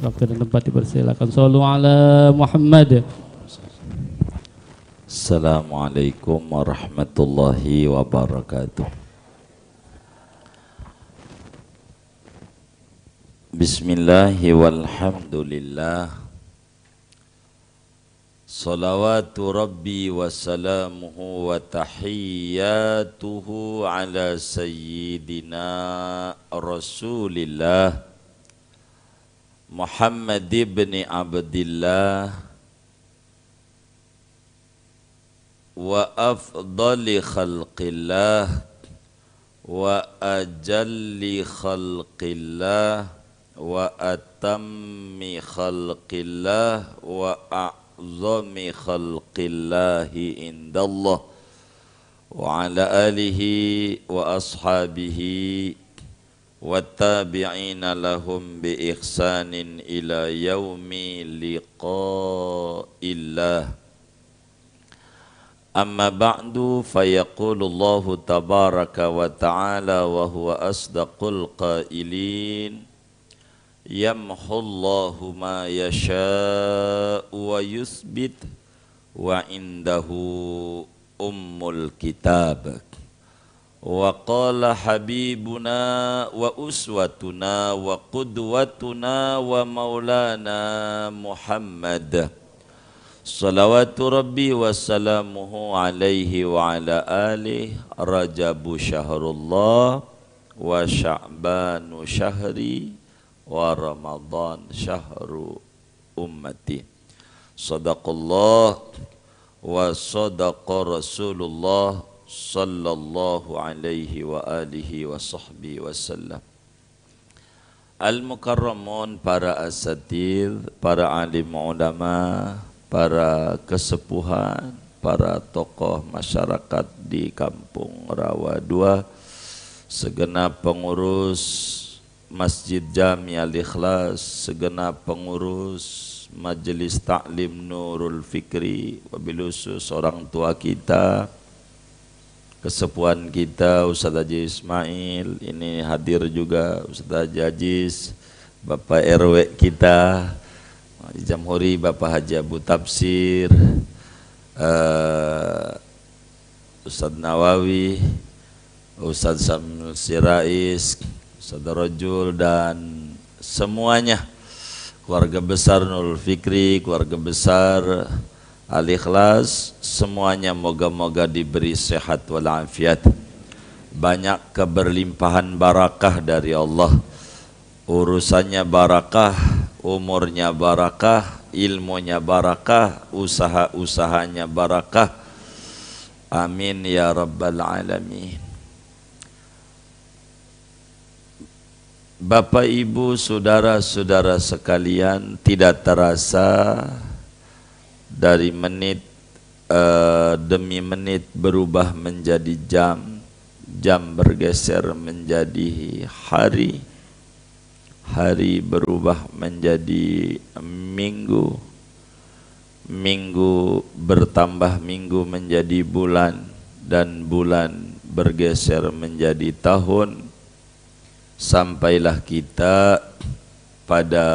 Waktu dan tempat dipersilakan. Shallu ala Muhammad. Assalamualaikum warahmatullahi wabarakatuh. Bismillahi walhamdulillah. Salawatu Rabbi wa salamuhu wa tahiyyatuhu ala sayyidina Rasulillah Muhammad ibn Abdillah wa afdali khalqillah wa ajalli khalqillah wa atammi khalqillah wa a'zami khalqillahi indallah wa ala alihi wa ashabihi wa tabi'ina lahum bi ihsanin ila yaumi liqa'illah. Amma ba'du, fayaqulu Allahu tabaraka wa ta'ala wa huwa asdaqul qailin, yamhullahu ma yasha'u wa yuthbit wa indahu ummul kitab. Wa qala habibuna wa uswatuna wa qudwatuna wa maulana Muhammad salawatu rabbi wa salamuhu alaihi wa ala alihi. Rajabu syahrullah wa sya'banu syahri wa ramadhan syahru ummati. Sadaqallah wa sadaqa rasulullah sallallahu alaihi wa alihi wa sahbihi wasallam. Al-mukarramun, para asatidz, para alim ulama, para kesepuhan, para tokoh masyarakat di Kampung Rawa II, segenap pengurus Masjid Jami Al-Ikhlas, segenap pengurus Majelis Ta'lim Nurul Fikri, wabil khusus orang tua kita, kesepuhan kita Ustaz Haji Ismail, ini hadir juga Ustaz Haji Aziz, Bapak RW kita di Jamhuri, Bapak Haji Abu Tafsir, Ustaz Nawawi, Ustaz Samsul Sirais, Ustaz Rajul, dan semuanya keluarga besar Nurul Fikri, keluarga besar Al-Ikhlas, semuanya moga-moga diberi sehat walafiat, banyak keberlimpahan barakah dari Allah, urusannya barakah, umurnya barakah, ilmunya barakah, usaha-usahanya barakah. Amin ya rabbal alamin. Bapak Ibu, saudara-saudara sekalian, tidak terasa dari menit demi menit berubah menjadi jam, jam bergeser menjadi hari, hari berubah menjadi minggu, minggu bertambah minggu menjadi bulan, dan bulan bergeser menjadi tahun. Sampailah kita pada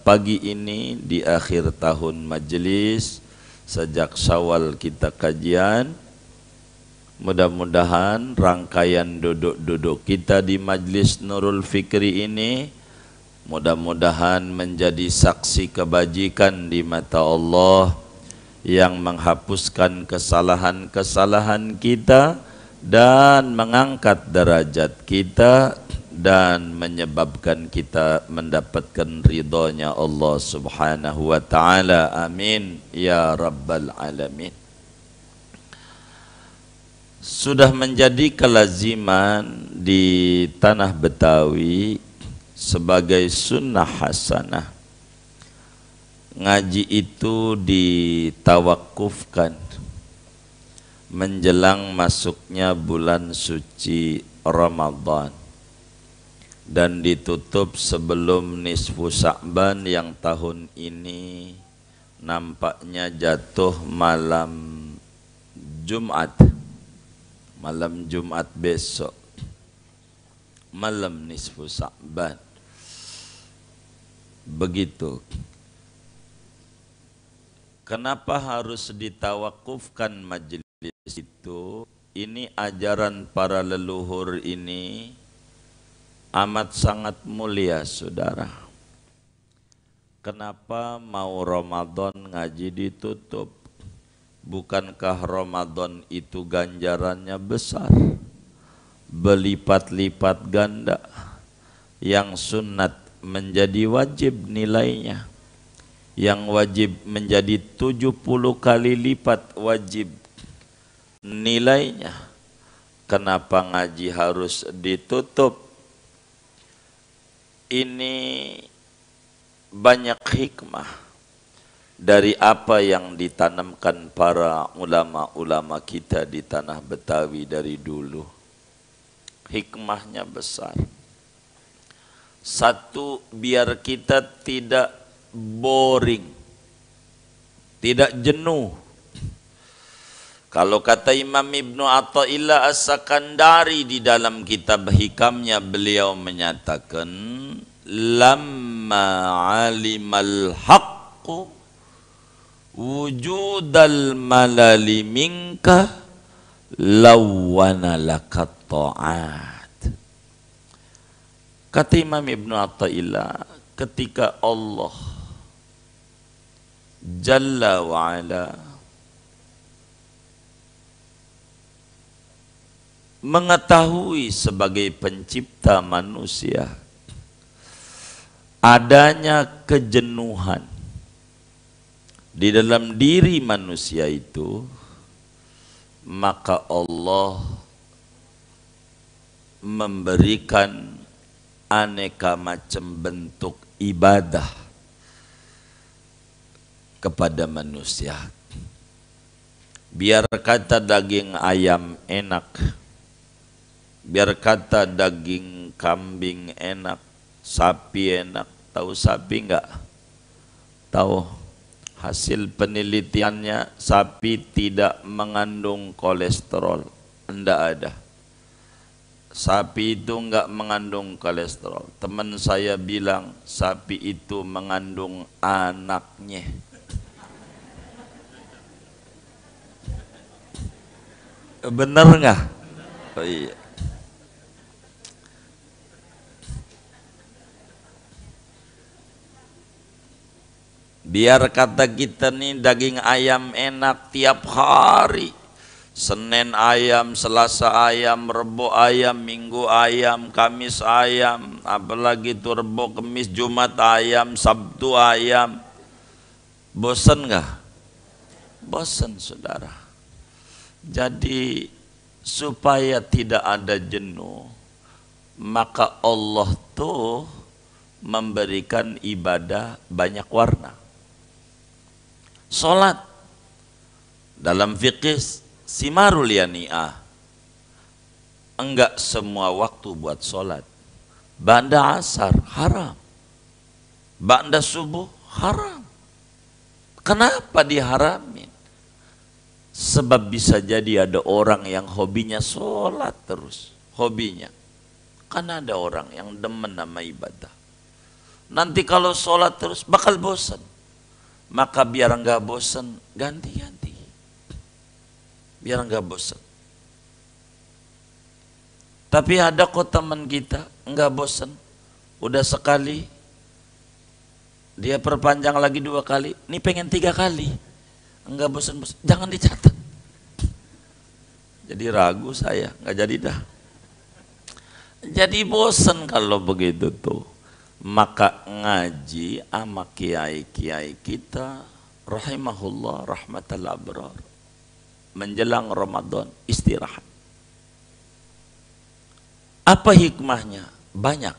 pagi ini di akhir tahun majelis. Sejak Syawal kita kajian, mudah-mudahan rangkaian duduk-duduk kita di Majlis Nurul Fikri ini mudah-mudahan menjadi saksi kebajikan di mata Allah yang menghapuskan kesalahan-kesalahan kita dan mengangkat derajat kita dan menyebabkan kita mendapatkan ridhonya Allah subhanahu wa ta'ala. Amin ya rabbal alamin. Sudah menjadi kelaziman di tanah Betawi sebagai sunnah hasanah, ngaji itu ditawakufkan menjelang masuknya bulan suci Ramadan dan ditutup sebelum nisfu Sya'ban yang tahun ini nampaknya jatuh malam Jumat, malam Jumat besok, malam nisfu Sya'ban. Begitu. Kenapa harus ditawakufkan majelis itu? Ini ajaran para leluhur ini amat sangat mulia, saudara. Kenapa mau Ramadan ngaji ditutup? Bukankah Ramadan itu ganjarannya besar, berlipat-lipat ganda? Yang sunat menjadi wajib nilainya, yang wajib menjadi 70 kali lipat wajib nilainya. Kenapa ngaji harus ditutup? Ini banyak hikmah dari apa yang ditanamkan para ulama-ulama kita di tanah Betawi dari dulu. Hikmahnya besar. Satu, biar kita tidak boring, tidak jenuh. Kalau kata Imam Ibnu Athaillah As-Sakandari di dalam kitab hikamnya, beliau menyatakan, lamma alimal haqqu wujudal malali minka lawana lakat ta'at. Kata Imam Ibnu Athaillah, ketika Allah Jalla wa'ala mengetahui sebagai pencipta manusia adanya kejenuhan di dalam diri manusia itu, maka Allah memberikan aneka macam bentuk ibadah kepada manusia. Biar kata daging ayam enak, biar kata daging kambing enak, sapi enak. Tahu sapi enggak? Tahu. Hasil penelitiannya, sapi tidak mengandung kolesterol. Enggak ada. Sapi itu enggak mengandung kolesterol. Teman saya bilang sapi itu mengandung anaknya. Benar enggak? Oh iya. Biar kata kita nih daging ayam enak tiap hari. Senin ayam, Selasa ayam, Rebo ayam, Minggu ayam, Kamis ayam, apalagi itu Rebo, Kamis, Jumat ayam, Sabtu ayam. Bosan nggak? Bosan, saudara. Jadi supaya tidak ada jenuh, maka Allah tuh memberikan ibadah banyak warna. Salat dalam fikih simarul yani'ah, enggak semua waktu buat sholat. Ba'da asar haram, ba'da subuh haram. Kenapa diharamin? Sebab bisa jadi ada orang yang hobinya sholat terus, hobinya. Karena ada orang yang demen nama ibadah. Nanti kalau sholat terus bakal bosan. Maka biar enggak bosan, ganti-ganti. Biar enggak bosan. Tapi ada kok teman kita enggak bosan, udah sekali, dia perpanjang lagi 2 kali, ini pengen 3 kali, enggak bosan-bosan. Jangan dicatat. Jadi ragu saya, enggak jadi dah. Jadi bosan kalau begitu tuh. Maka ngaji sama kiai-kiai kita rahimahullah rahmatal abrar, menjelang Ramadan istirahat. Apa hikmahnya? Banyak.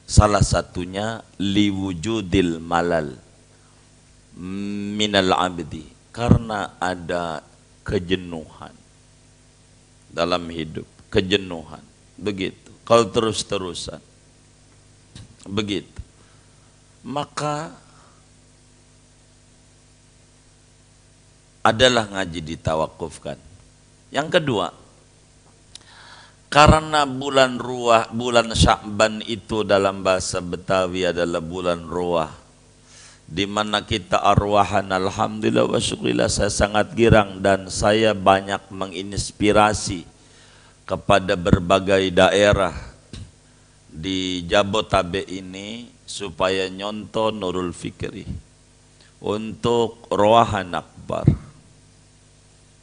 Salah satunya liwujudil malal minal abdi, karena ada kejenuhan dalam hidup, kejenuhan. Begitu. Kalau terus-terusan begitu, maka adalah ngaji ditawakufkan. Yang kedua, Karena bulan ruah, bulan Sya'ban itu dalam bahasa Betawi adalah bulan ruah, di mana kita arwahan. Alhamdulillah wa syukurillah, saya sangat girang dan saya banyak menginspirasi kepada berbagai daerah di Jabotabek ini supaya nyontoh Nurul Fikri untuk Ruahan Akbar.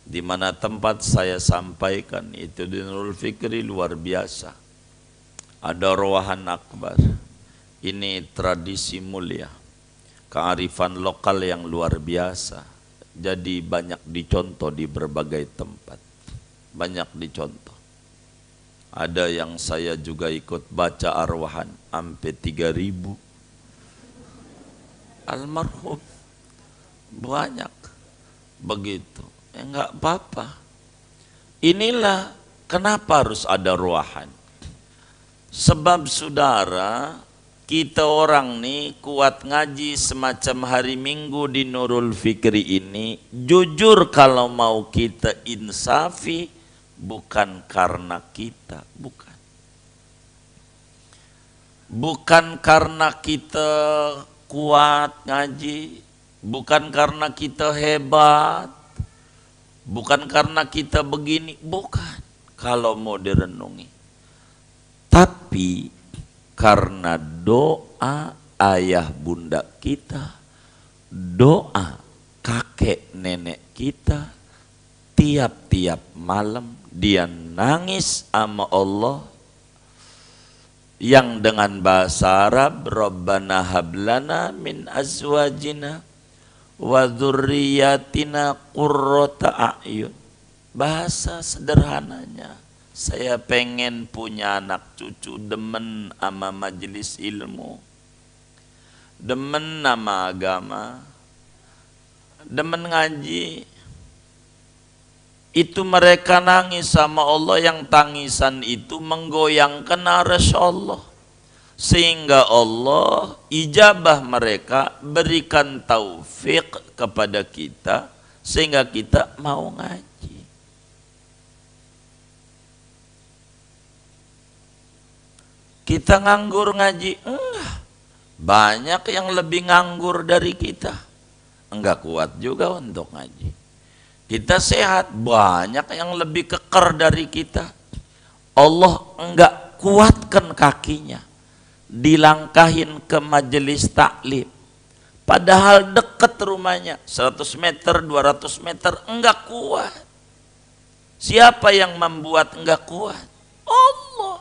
Di mana tempat saya sampaikan itu di Nurul Fikri luar biasa. Ada Ruahan Akbar. Ini tradisi mulia, kearifan lokal yang luar biasa. Jadi banyak dicontoh di berbagai tempat. Banyak dicontoh. Ada yang saya juga ikut baca arwahan sampai 3.000. Almarhum banyak begitu. Ya enggak apa-apa. Inilah kenapa harus ada ruahan. Sebab saudara, kita orang nih kuat ngaji semacam hari Minggu di Nurul Fikri ini, jujur kalau mau kita insafi, bukan karena kita, bukan. Bukan karena kita kuat ngaji, bukan karena kita hebat, bukan karena kita begini, bukan. Kalau mau direnungi, tapi karena doa ayah bunda kita, doa kakek nenek kita, tiap-tiap malam dia nangis sama Allah, yang dengan bahasa Arab Rabbana hablana min azwajina wa dzurriyyatina qurrata a'yun. Bahasa sederhananya, saya pengen punya anak cucu demen sama majelis ilmu, demen sama agama, demen ngaji. Itu mereka nangis sama Allah, yang tangisan itu menggoyangkan arsy Allah, sehingga Allah ijabah mereka, berikan taufik kepada kita sehingga kita mau ngaji. Kita nganggur ngaji? Enggak. Banyak yang lebih nganggur dari kita, enggak kuat juga untuk ngaji. Kita sehat, banyak yang lebih keker dari kita, Allah enggak kuatkan kakinya, dilangkahin ke majelis taklim, padahal dekat rumahnya 100 meter 200 meter, enggak kuat. Siapa yang membuat enggak kuat? Allah.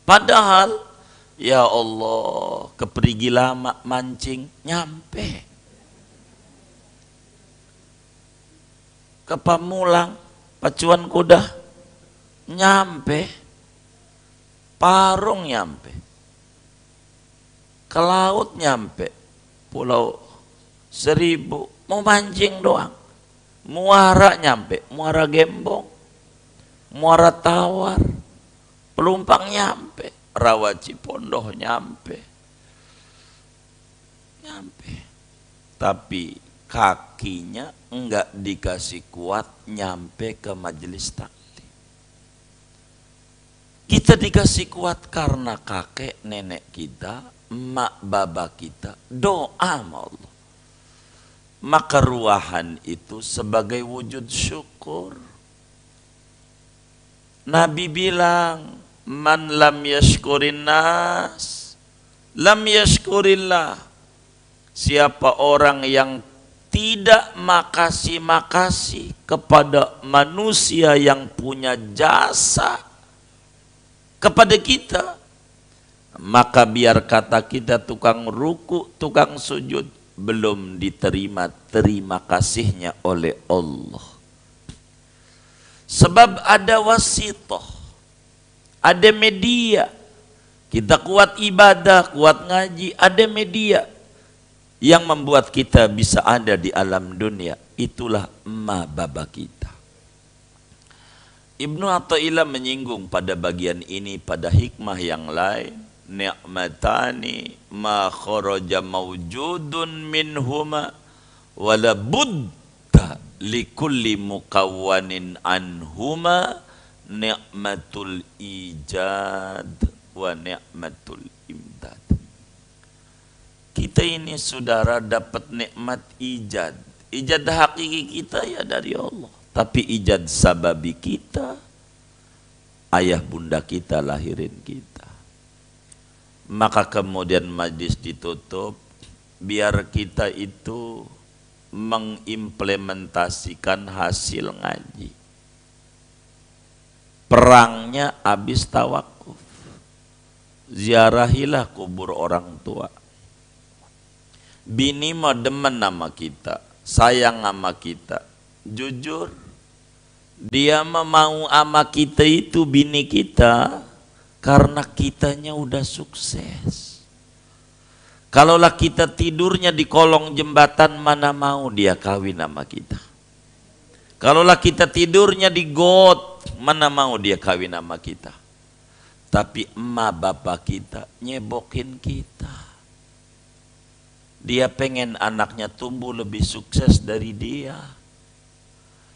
Padahal ya Allah, keperigi lama mancing nyampe ke Pamulang, pacuan kuda nyampe, Parung nyampe, ke laut nyampe, Pulau Seribu, mau mancing doang. Muara nyampe, Muara Gembong, Muara Tawar, Pelumpang nyampe, Rawa Cipondoh nyampe. Tapi kakinya enggak dikasih kuat nyampe ke majelis taklim. Kita dikasih kuat karena kakek nenek kita, emak baba kita doa sama Allah. Maka ruahan itu sebagai wujud syukur. Nabi bilang, man lam yashkurin nas lam yashkurillah. Siapa orang yang tidak makasih kepada manusia yang punya jasa kepada kita, maka biar kata kita tukang ruku, tukang sujud, belum diterima terima kasihnya oleh Allah. Sebab ada wasitoh, ada media. Kita kuat ibadah, kuat ngaji, ada media yang membuat kita bisa ada di alam dunia. Itulah emak baba kita. Ibnu Athaillah menyinggung pada bagian ini pada hikmah yang lain. Ni'matani ma kharaja mawjudun minhuma wala budda likulli mukawwanin anhuma ni'matul ijad wa ni'matul imdad. Kita ini saudara dapat nikmat ijad. Ijad hakiki kita ya dari Allah. Tapi ijad sababi kita, ayah bunda kita lahirin kita. Maka kemudian majlis ditutup, biar kita itu mengimplementasikan hasil ngaji. Perangnya habis tawakuf. Ziarahilah kubur orang tua. Bini mau demen nama kita, sayang sama kita. Jujur, dia mau sama kita itu bini kita karena kitanya udah sukses. Kalaulah kita tidurnya di kolong jembatan, mana mau dia kawin sama kita. Kalaulah kita tidurnya di got, mana mau dia kawin sama kita. Tapi emak bapak kita nyebokin kita. Dia pengen anaknya tumbuh lebih sukses dari dia,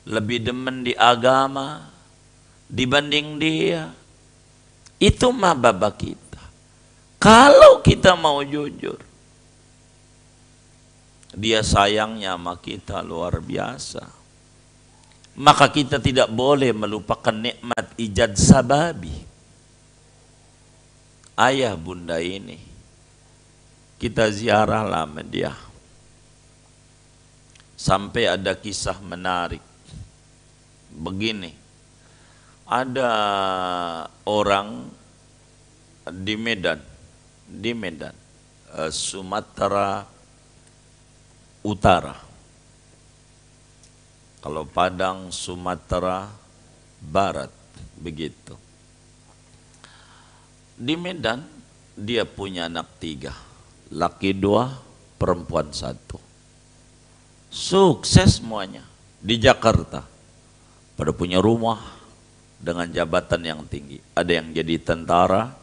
lebih demen di agama dibanding dia. Itu mah bapak kita. Kalau kita mau jujur, dia sayangnya sama kita luar biasa. Maka kita tidak boleh melupakan nikmat ijad sababi. Ayah bunda ini kita ziarah lama dia. Sampai ada kisah menarik. Begini, ada orang di Medan, Sumatera Utara. Kalau Padang, Sumatera Barat, begitu. Di Medan dia punya anak 3. Laki 2, perempuan 1. Sukses semuanya. Di Jakarta pada punya rumah dengan jabatan yang tinggi. Ada yang jadi tentara,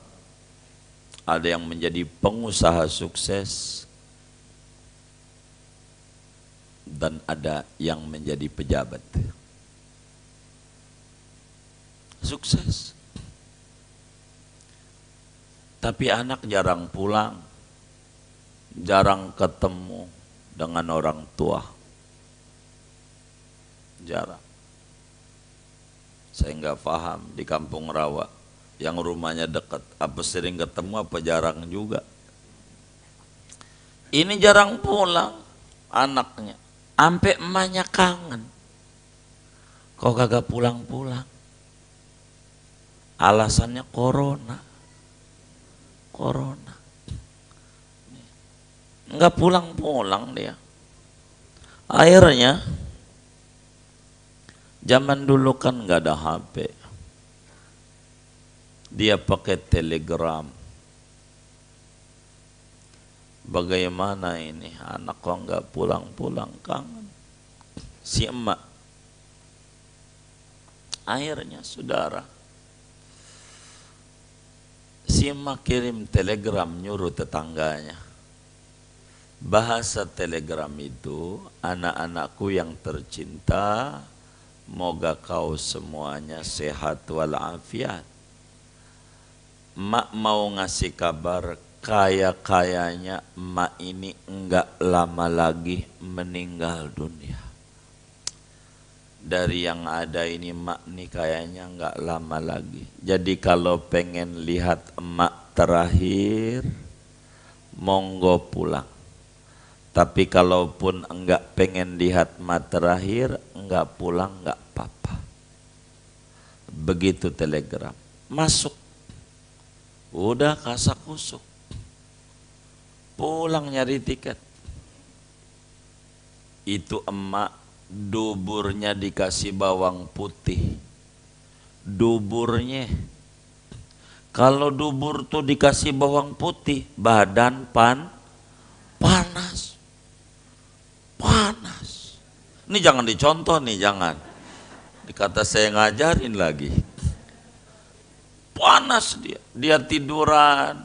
ada yang menjadi pengusaha sukses, dan ada yang menjadi pejabat. Sukses. Tapi anak jarang pulang, jarang ketemu dengan orang tua. Jarang. Saya nggak paham di Kampung Rawa yang rumahnya dekat, apa sering ketemu apa jarang juga. Ini jarang pulang anaknya, sampai emaknya kangen. Kok kagak pulang-pulang? Alasannya corona. Nggak pulang-pulang dia. Akhirnya zaman dulu kan nggak ada HP. Dia pakai telegram. Bagaimana ini anak kok nggak pulang-pulang, kangen si emak. Akhirnya saudara, si emak kirim telegram nyuruh tetangganya. Bahasa telegram itu, anak-anakku yang tercinta, moga kau semuanya sehat walafiat. Mak mau ngasih kabar, kaya-kayanya mak ini enggak lama lagi meninggal dunia. Dari yang ada ini mak nih kayaknya enggak lama lagi. Jadi kalau pengen lihat emak terakhir, monggo pulang. Tapi kalaupun enggak pengen lihat mak terakhir, enggak pulang enggak apa-apa. Begitu telegram. Masuk. Udah kasak kusuk. Pulang nyari tiket. Itu emak duburnya dikasih bawang putih. Duburnya. Kalau dubur tuh dikasih bawang putih, badan panas. Panas. Ini jangan dicontoh nih, jangan. Dikata saya ngajarin lagi. Panas dia. Dia tiduran.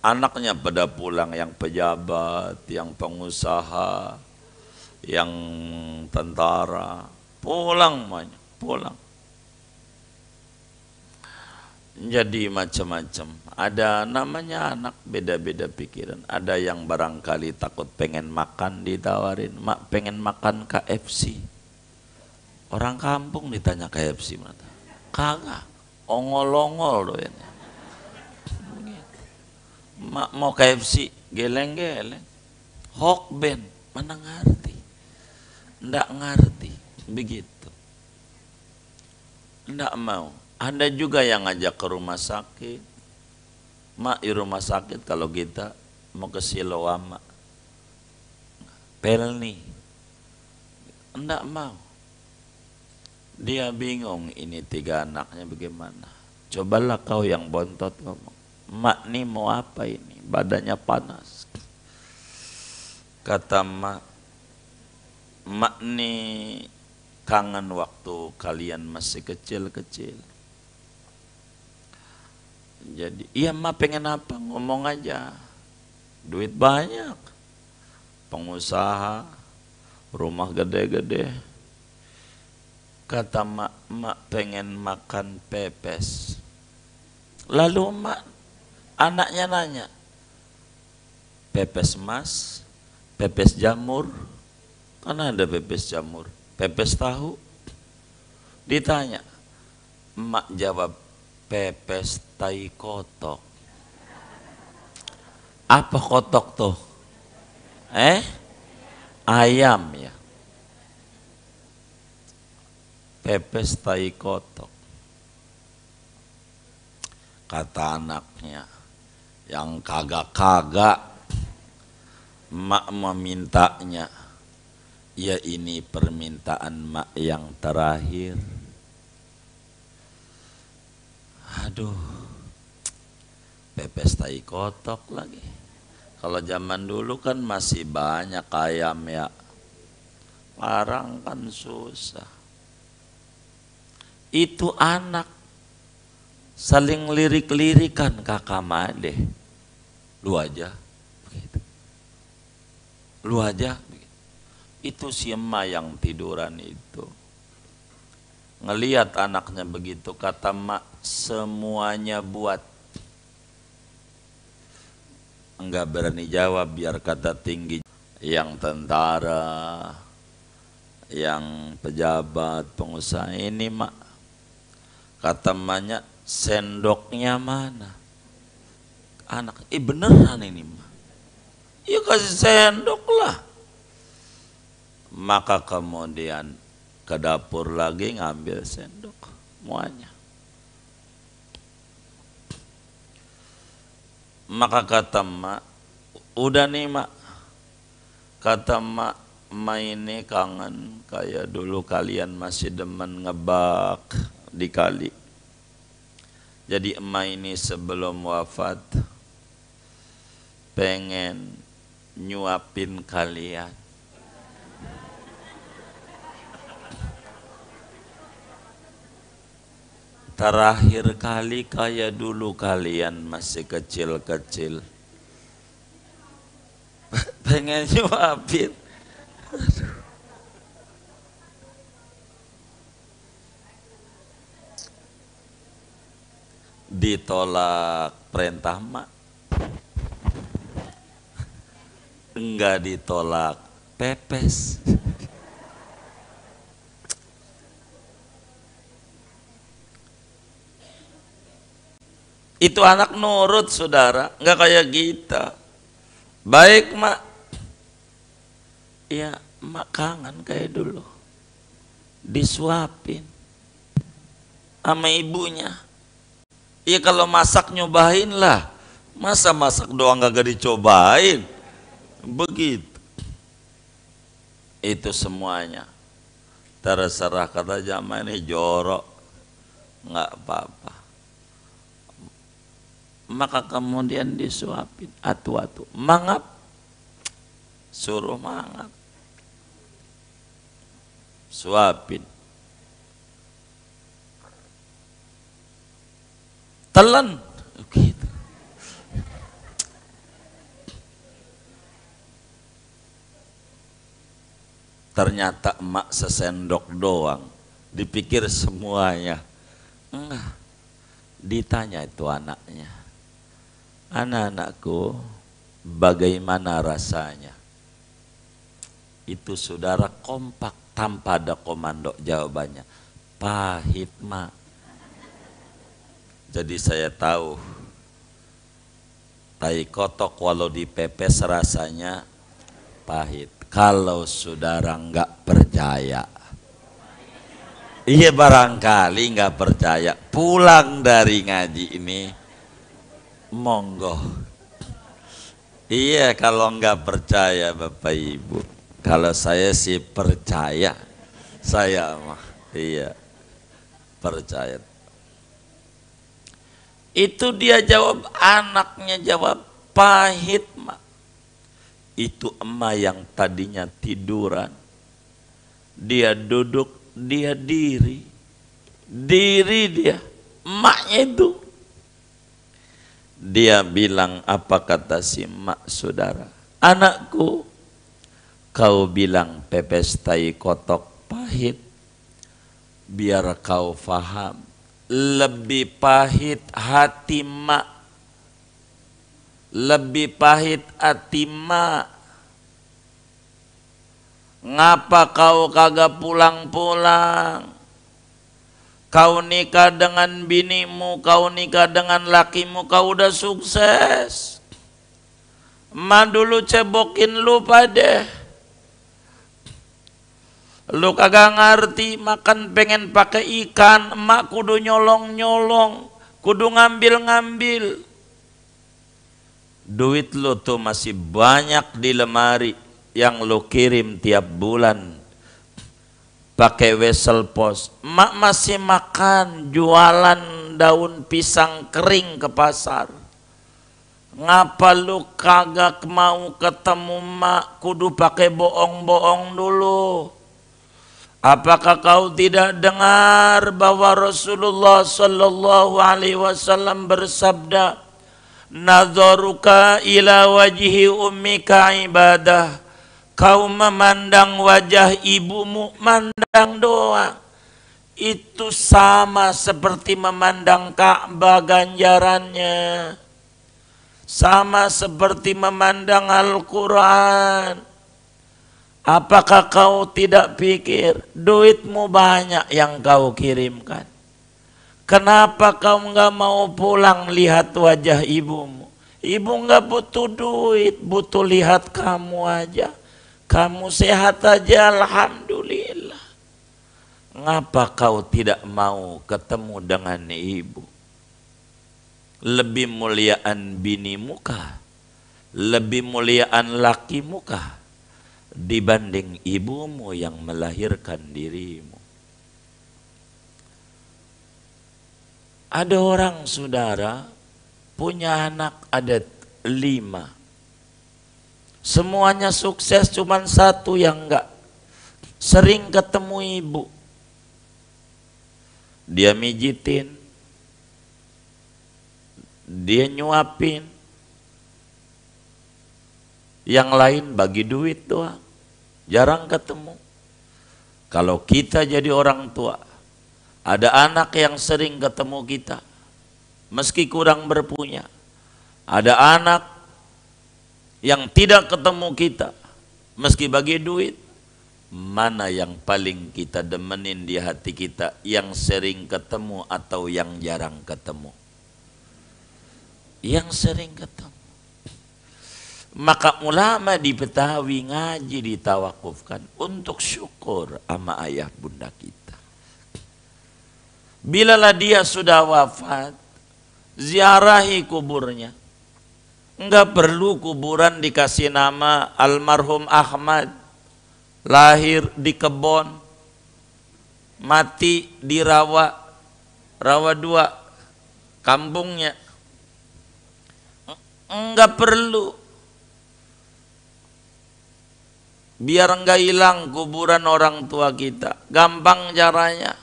Anaknya pada pulang, yang pejabat, yang pengusaha, yang tentara. Pulang banyak, pulang. Jadi macam-macam. Ada namanya anak beda-beda pikiran. Ada yang barangkali takut pengen makan ditawarin, mak pengen makan KFC. Orang kampung ditanya KFC mana? Kagak, ongol-ongol doyan. Mak mau KFC, geleng-geleng. Hokben, mana ngerti? Ndak ngerti, begitu. Ndak mau. Ada juga yang ngajak ke rumah sakit. Mak, di rumah sakit kalau kita mau ke Siloam, Pelni. Ndak mau. Dia bingung ini 3 anaknya bagaimana. Cobalah kau yang bontot ngomong. Mak nih mau apa ini? Badannya panas. Kata mak nih kangen waktu kalian masih kecil-kecil. Jadi, iya mak pengen apa? Ngomong aja. Duit banyak. Pengusaha, rumah gede-gede. Kata mak pengen makan pepes. Lalu mak, anaknya nanya, pepes mas, pepes jamur, kan ada pepes jamur, pepes tahu. Ditanya, mak jawab, pepes tai kotok. Apa kotok tuh? Ayam ya. Pepes tai kotok. Kata anaknya, yang kagak-kagak, mak memintanya, ya ini permintaan mak yang terakhir. Aduh, pepes tai kotok lagi. Kalau zaman dulu kan masih banyak ayam ya. Sekarang kan susah. Itu anak saling lirik-lirikan kakak Made. Lu aja begitu. Lu aja begitu. Itu si emak yang tiduran itu. Ngelihat anaknya begitu, kata mak, semuanya buat. Enggak berani jawab, biar kata tinggi. Yang tentara, yang pejabat, pengusaha, ini mak. Kata emaknya, sendoknya mana? Anak, beneran ini mak. Ya kasih sendok lah. Maka kemudian ke dapur lagi ngambil sendok semuanya. Maka kata mak, udah nih mak. Kata mak, emak ini kangen kayak dulu kalian masih demen ngebak di kali. Jadi emak ini sebelum wafat pengen nyuapin kalian. Terakhir kali kayak dulu kalian masih kecil-kecil. Pengen nyuapin. Ditolak perintah mak. Enggak ditolak pepes. Itu anak nurut saudara, enggak kayak kita. Baik mak. Ya mak kangen kayak dulu. Disuapin sama ibunya. Ya kalau masak nyobain lah. Masa masak doang gak dicobain? Begitu. Itu semuanya. Terserah, kata zaman ini jorok. Enggak apa-apa. Maka kemudian disuapin. Atu-atu. Mangap. Suruh mangap. Suapin. Telan. Gitu. Ternyata emak sesendok doang. Dipikir semuanya. Enggak. Ditanya itu anaknya, anak-anakku, bagaimana rasanya? Itu saudara kompak tanpa ada komando jawabannya, pahit mak. Jadi saya tahu tai kotok walau dipepes rasanya pahit. Kalau saudara nggak percaya, iya barangkali nggak percaya, pulang dari ngaji ini, monggo. Iya kalau nggak percaya Bapak Ibu, kalau saya sih percaya, saya mah iya percaya. Itu dia jawab, anaknya jawab pahit mak. Itu emak yang tadinya tiduran, dia duduk, dia diri dia, emaknya itu. Dia bilang, apa kata si emak saudara? Anakku, kau bilang pepes tai kotok pahit, biar kau faham, lebih pahit hati mak, lebih pahit hati mak. Ngapa kau kagak pulang-pulang? Kau nikah dengan binimu, kau nikah dengan lakimu, kau udah sukses. Emak dulu cebokin lu pada. Lu kagak ngerti makan pengen pakai ikan, emak kudu nyolong-nyolong, kudu ngambil-ngambil. Duit lu tuh masih banyak di lemari yang lu kirim tiap bulan pakai wesel pos. Emak masih makan jualan daun pisang kering ke pasar. Ngapa lu kagak mau ketemu emak, kudu pakai bohong-bohong dulu? Apakah kau tidak dengar bahwa Rasulullah sallallahu alaihi wasallam bersabda, nadzaruka ila wajhi ummika ibadah. Kau memandang wajah ibumu, mandang doang, itu sama seperti memandang Ka'bah ganjarannya, sama seperti memandang Al-Quran. Apakah kau tidak pikir duitmu banyak yang kau kirimkan? Kenapa kau nggak mau pulang lihat wajah ibumu? Ibu nggak butuh duit, butuh lihat kamu aja. Kamu sehat aja, alhamdulillah. Ngapa kau tidak mau ketemu dengan ibu? Lebih muliaan binimu kah? Lebih muliaan lakimu kah dibanding ibumu yang melahirkan dirimu? Ada orang saudara punya anak ada 5. Semuanya sukses, cuman satu yang enggak. Sering ketemu ibu, dia mijitin, dia nyuapin, yang lain bagi duit doang, jarang ketemu. Kalau kita jadi orang tua, ada anak yang sering ketemu kita, meski kurang berpunya. Ada anak yang tidak ketemu kita, meski bagi duit. Mana yang paling kita demenin di hati kita, yang sering ketemu atau yang jarang ketemu? Yang sering ketemu. Maka ulama di Betawi ngaji ditawakufkan untuk syukur sama ayah bunda kita. Bilalah dia sudah wafat, ziarahi kuburnya. Enggak perlu kuburan dikasih nama almarhum Ahmad, lahir di Kebon, mati di Rawa 2 kampungnya. Enggak perlu. Biar enggak hilang kuburan orang tua kita. Gampang caranya.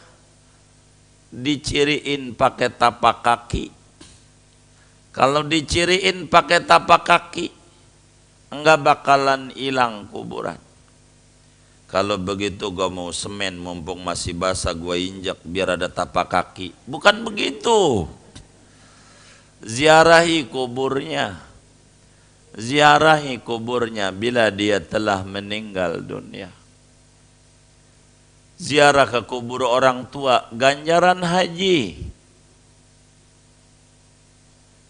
Diciriin pakai tapak kaki. Kalau diciriin pakai tapak kaki, enggak bakalan hilang kuburan. Kalau begitu gua mau semen, mumpung masih basah gua injak biar ada tapak kaki. Bukan begitu. ziarahi kuburnya. Ziarahi kuburnya bila dia telah meninggal dunia. Ziarah ke kubur orang tua, ganjaran haji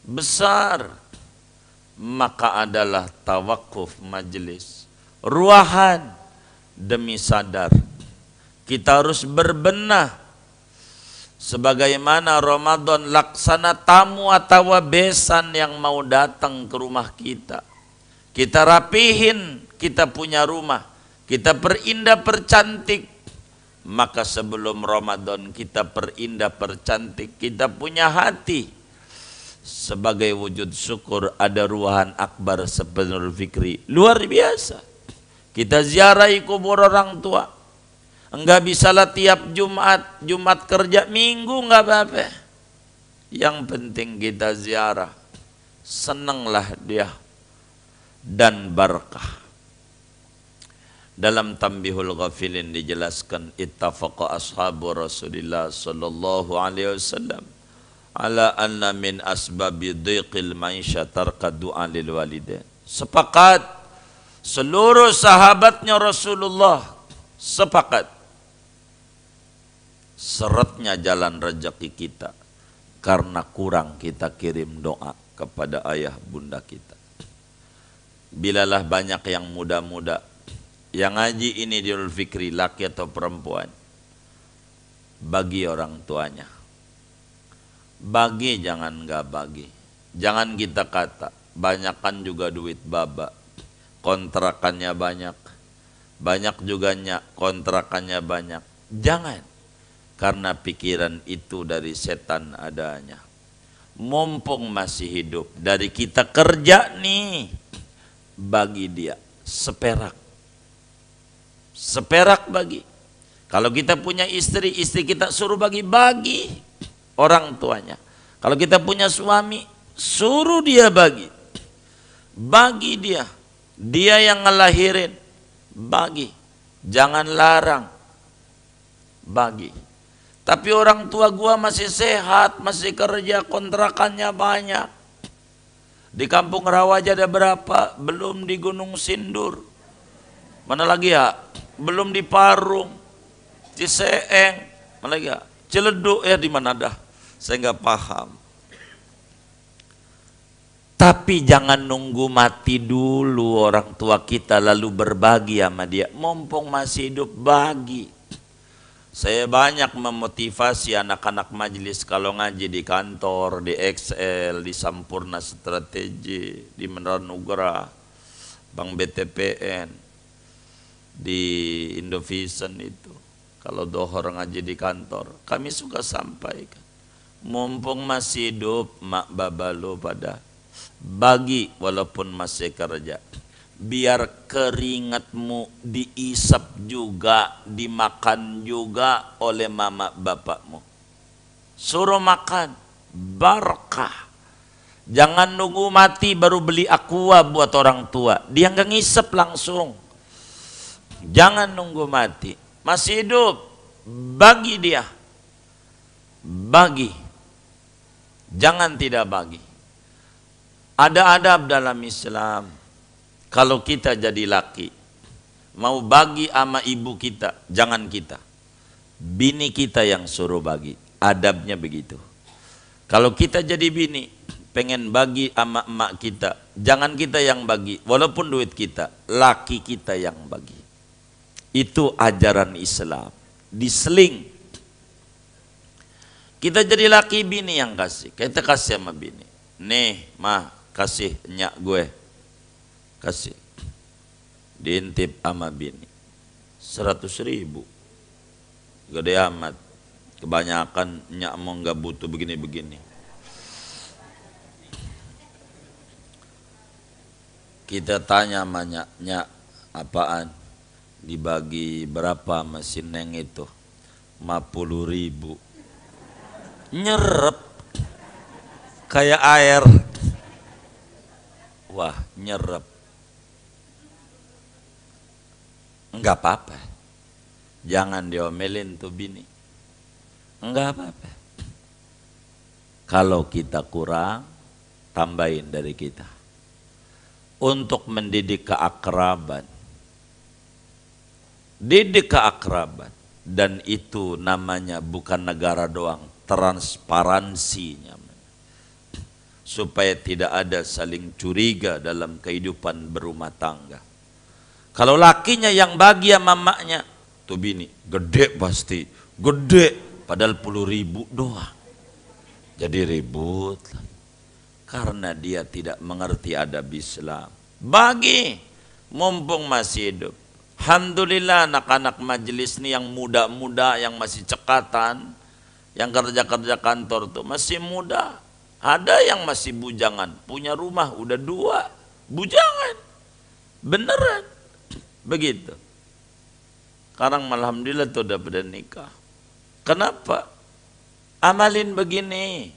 besar. Maka adalah tawakuf majlis, ruahan demi sadar. Kita harus berbenah. Sebagaimana Ramadan laksana tamu atau besan yang mau datang ke rumah kita. Kita rapihin, kita punya rumah. Kita perindah, percantik. Maka sebelum Ramadan kita perindah, percantik. Kita punya hati. Sebagai wujud syukur ada ruahan akbar sepenuh fikri. Luar biasa. Kita ziarahi kubur orang tua. Enggak bisalah tiap Jumat, Jumat kerja, Minggu enggak apa-apa. Yang penting kita ziarah. Senanglah dia dan barakah. Dalam Tambihul Ghafilin dijelaskan ittafaqa ashabu Rasulillah sallallahu alaihi wasallam ala anna min asbabi dhiqil maisha tarka du'a lil walidain. Sepakat seluruh sahabatnya Rasulullah sepakat seretnya jalan rezeki kita karena kurang kita kirim doa kepada ayah bunda kita. Bilalah banyak yang muda-muda yang ngaji ini di Idul Fitri, laki atau perempuan, bagi orang tuanya. Bagi, jangan nggak bagi. Jangan kita kata banyakkan juga duit baba, kontrakannya banyak, banyak juga kontrakannya banyak. Jangan, karena pikiran itu dari setan adanya. Mumpung masih hidup, dari kita kerja nih, bagi dia seperak. Seperak bagi. Kalau kita punya istri, istri kita suruh bagi-bagi orang tuanya. Kalau kita punya suami, suruh dia bagi. Bagi dia. Dia yang ngelahirin. Bagi. Jangan larang. Bagi. Tapi orang tua gua masih sehat, masih kerja, kontrakannya banyak. Di Kampung Rawaja ada berapa? Belum di Gunung Sindur. Mana lagi ya? Belum di Parung, Ciseeng, mana lagi ya? Ciledug ya, di mana dah? Saya nggak paham. Tapi jangan nunggu mati dulu orang tua kita lalu berbagi sama dia. Mumpung masih hidup, bagi. Saya banyak memotivasi anak-anak majelis kalau ngaji di kantor, di XL, di Sampurna Strategi, di Menara Nugra, Bank BTPN, di Indovision itu. Kalau dohor ngaji di kantor, kami suka sampaikan, mumpung masih hidup mak baba lo pada bagi walaupun masih kerja. Biar keringatmu diisap juga, dimakan juga oleh mama bapakmu. Suruh makan, barakah. Jangan nunggu mati baru beli aqua buat orang tua. Dia nggak ngisep langsung. Jangan nunggu mati, masih hidup, bagi dia. Bagi. Jangan tidak bagi. Ada adab dalam Islam. Kalau kita jadi laki, mau bagi sama ibu kita, jangan kita. Bini kita yang suruh bagi. Adabnya begitu. Kalau kita jadi bini, pengen bagi sama emak kita, jangan kita yang bagi, walaupun duit kita, laki kita yang bagi. Itu ajaran Islam. Diseling. Kita jadi laki, bini yang kasih. Kita kasih sama bini. Nih, mah, kasih nyak gue. Kasih. Diintip sama bini. 100.000. Gede amat. Kebanyakan nyak mau nggak butuh begini-begini. Kita tanya sama nyak, apaan? Dibagi berapa mesin neng itu? 50.000. Nyerep kayak air. Wah, nyerep. Enggak apa-apa. Jangan diomelin tuh bini. Enggak apa-apa. Kalau kita kurang, tambahin dari kita. Untuk mendidik keakraban. Didik keakraban. Dan itu namanya bukan negara doang, transparansinya. Supaya tidak ada saling curiga dalam kehidupan berumah tangga. Kalau lakinya yang bahagia mamaknya, tuh bini, gede pasti, gede, padahal 10.000 doang. Jadi ribut karena dia tidak mengerti adab Islam. Bagi mumpung masih hidup, alhamdulillah anak-anak majelis ini yang muda-muda, yang masih cekatan, yang kerja-kerja kantor tuh masih muda. Ada yang masih bujangan, punya rumah udah 2, bujangan, beneran, begitu. Sekarang alhamdulillah tuh udah pada nikah. Kenapa? Amalin begini,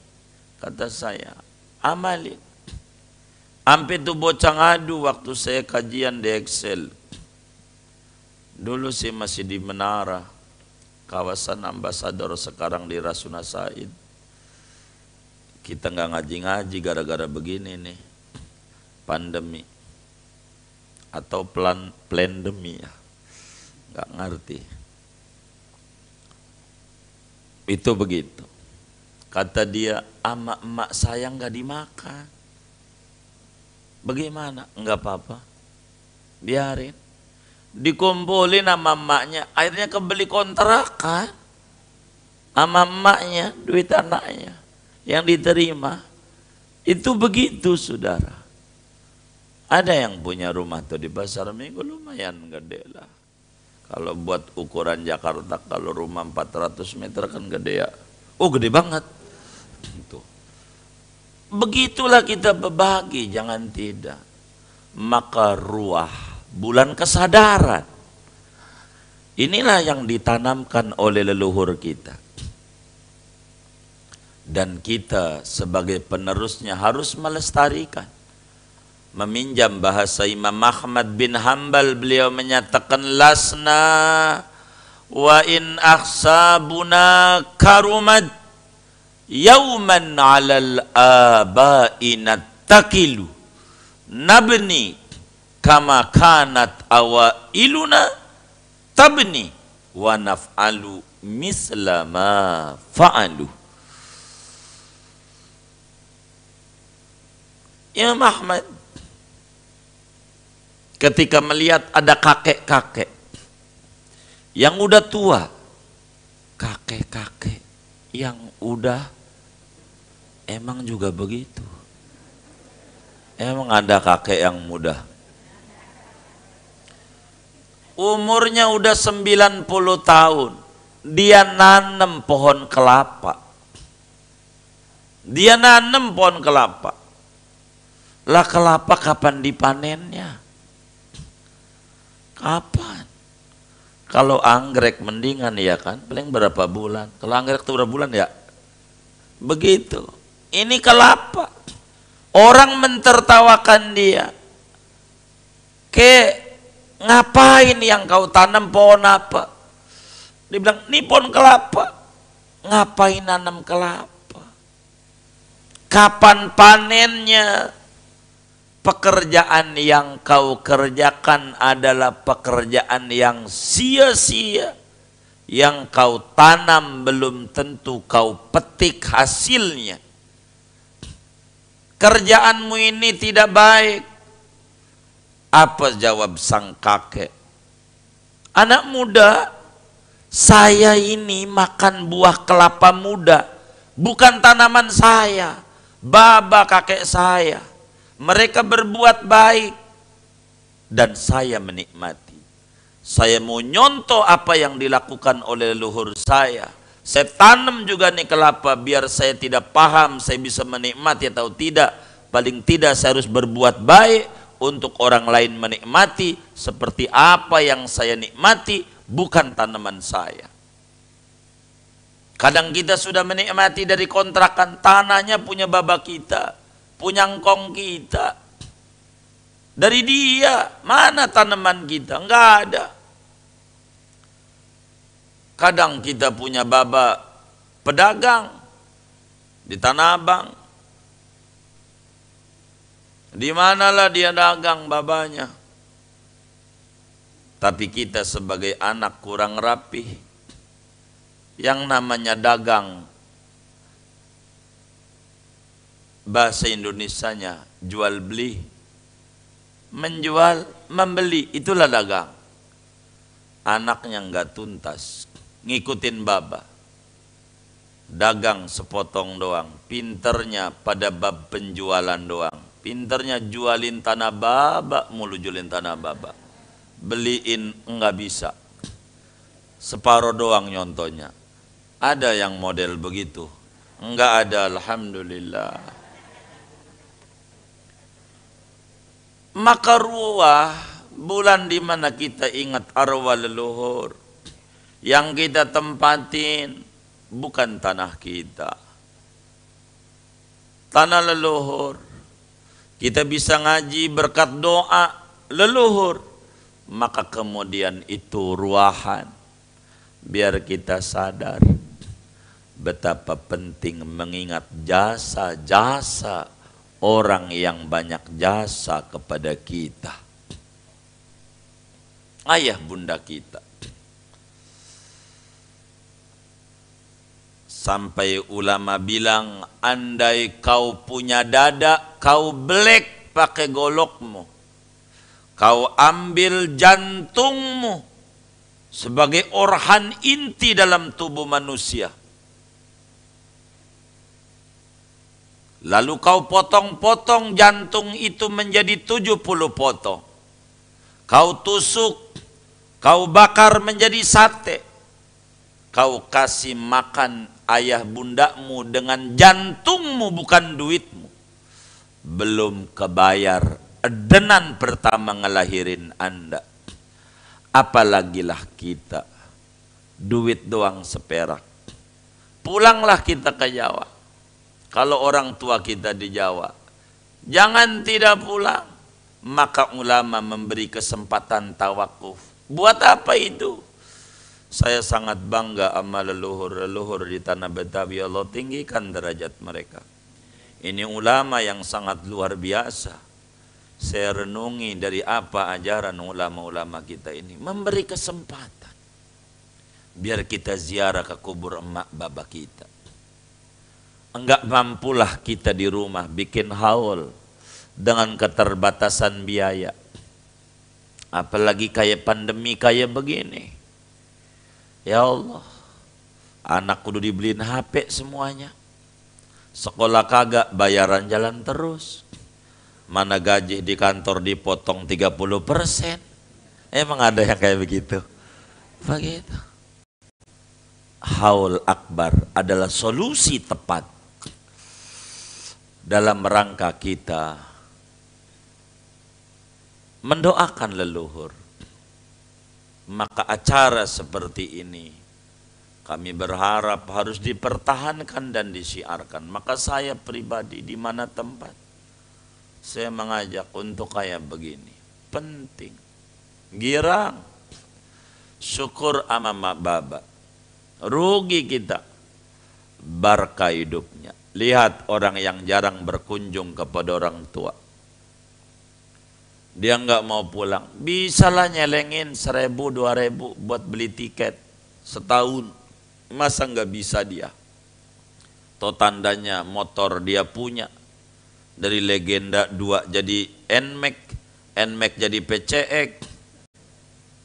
kata saya, amalin. Sampai tuh bocah ngadu waktu saya kajian di Excel. Dulu sih masih di Menara, kawasan Ambasador, sekarang di Rasuna Said. Kita nggak ngaji-ngaji gara-gara begini nih, pandemi atau plandemi ya, nggak ngerti. Itu begitu. Kata dia, ama emak saya nggak dimakan. Bagaimana? Nggak apa-apa, biarin. Dikumpulin sama emaknya, akhirnya kebeli kontrakan sama emaknya, duit anaknya yang diterima. Itu begitu, saudara. Ada yang punya rumah tuh di Pasar Minggu, lumayan gede lah. Kalau buat ukuran Jakarta, kalau rumah 400 meter kan gede ya. Oh gede banget. Tuh. Begitulah kita berbagi, jangan tidak. Maka ruah, bulan kesadaran. Inilah yang ditanamkan oleh leluhur kita. Dan kita sebagai penerusnya harus melestarikan. Meminjam bahasa Imam Ahmad bin Hanbal, beliau menyatakan lasna wa in akhsabuna karumad yauman alal abai nattakilu nabni kama kanat awailuna tabni wa naf'alu misla ma fa'alu. Imam Ahmad ketika melihat ada kakek-kakek yang udah tua, kakek-kakek yang udah emang juga begitu. Emang ada kakek yang muda, umurnya udah 90 tahun, dia nanam pohon kelapa. Dia nanam pohon kelapa. Lah kelapa kapan dipanennya? Kapan? Kalau anggrek mendingan ya kan, paling berapa bulan. Kalau anggrek itu berapa bulan ya? Begitu. Ini kelapa. Orang mentertawakan dia. Ngapain yang kau tanam pohon apa? Dia bilang, ini pohon kelapa. Ngapain nanam kelapa? Kapan panennya? Pekerjaan yang kau kerjakan adalah pekerjaan yang sia-sia. Yang kau tanam belum tentu kau petik hasilnya. Kerjaanmu ini tidak baik. Apa jawab sang kakek? Anak muda, saya ini makan buah kelapa muda, bukan tanaman saya, baba kakek saya. Mereka berbuat baik dan saya menikmati. Saya mau nyontoh apa yang dilakukan oleh leluhur saya. Saya tanam juga nih kelapa biar saya tidak paham saya bisa menikmati atau tidak. Paling tidak saya harus berbuat baik untuk orang lain menikmati seperti apa yang saya nikmati, bukan tanaman saya. Kadang kita sudah menikmati dari kontrakan, tanahnya punya baba kita, punya engkong kita. Dari dia, mana tanaman kita? Enggak ada. Kadang kita punya baba pedagang di Tanah Abang. Di manalah dia dagang babanya. Tapi kita sebagai anak kurang rapih. Yang namanya dagang, bahasa Indonesianya jual beli. Menjual, membeli, itulah dagang. Anaknya nggak tuntas, ngikutin baba. Dagang sepotong doang, pinternya pada bab penjualan doang. Pinternya jualin tanah baba, mulu jualin tanah baba. Beliin enggak bisa. Separuh doang nyontonya. Ada yang model begitu? Enggak ada, alhamdulillah. Maka ruah, bulan di mana kita ingat arwah leluhur. Yang kita tempatin bukan tanah kita, tanah leluhur. Kita bisa ngaji berkat doa leluhur, maka kemudian itu ruahan. Biar kita sadar betapa penting mengingat jasa-jasa orang yang banyak jasa kepada kita. Ayah bunda kita. Sampai ulama bilang, andai kau punya dada, kau belek pakai golokmu. Kau ambil jantungmu sebagai organ inti dalam tubuh manusia. Lalu kau potong-potong jantung itu menjadi 70 potong. Kau tusuk, kau bakar menjadi sate. Kau kasih makan ayah bundamu dengan jantungmu bukan duitmu. Belum kebayar edenan pertama ngelahirin Anda. Apalagilah kita, duit doang seperak. Pulanglah kita ke Jawa. Kalau orang tua kita di Jawa, jangan tidak pulang. Maka ulama memberi kesempatan tawakuf. Buat apa itu? Saya sangat bangga sama leluhur-leluhur di tanah Betawi. Allah tinggikan derajat mereka. Ini ulama yang sangat luar biasa. Saya renungi dari apa ajaran ulama-ulama kita ini. Memberi kesempatan. Biar kita ziarah ke kubur emak baba kita. Enggak mampulah kita di rumah bikin haul dengan keterbatasan biaya. Apalagi kayak pandemi kayak begini. Ya Allah, anak kudu dibeliin HP semuanya. Sekolah kagak, bayaran jalan terus. Mana gaji di kantor dipotong 30%. Emang ada yang kayak begitu? Begitu. Haul akbar adalah solusi tepat dalam rangka kita mendoakan leluhur. Maka acara seperti ini kami berharap harus dipertahankan dan disiarkan. Maka saya pribadi di mana tempat saya mengajak untuk kayak begini. Penting. Girang. Syukur ama baba. Rugi kita. Barkah hidupnya. Lihat orang yang jarang berkunjung kepada orang tua. Dia nggak mau pulang, bisalah nyelengin 1.000-2.000 buat beli tiket setahun. Masa nggak bisa dia? Toh tandanya motor dia punya. Dari legenda 2 jadi NMAX, NMAX jadi PCX.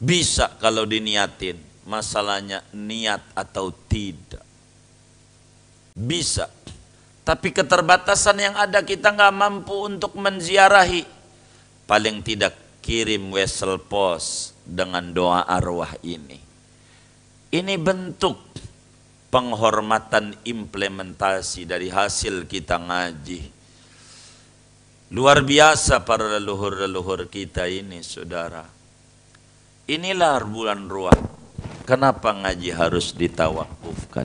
Bisa kalau diniatin. Masalahnya niat atau tidak. Bisa. Tapi keterbatasan yang ada kita nggak mampu untuk menziarahi. Paling tidak kirim wesel pos dengan doa arwah ini. Ini bentuk penghormatan implementasi dari hasil kita ngaji. Luar biasa para leluhur-leluhur kita ini, saudara. Inilah bulan ruah. Kenapa ngaji harus ditawakufkan?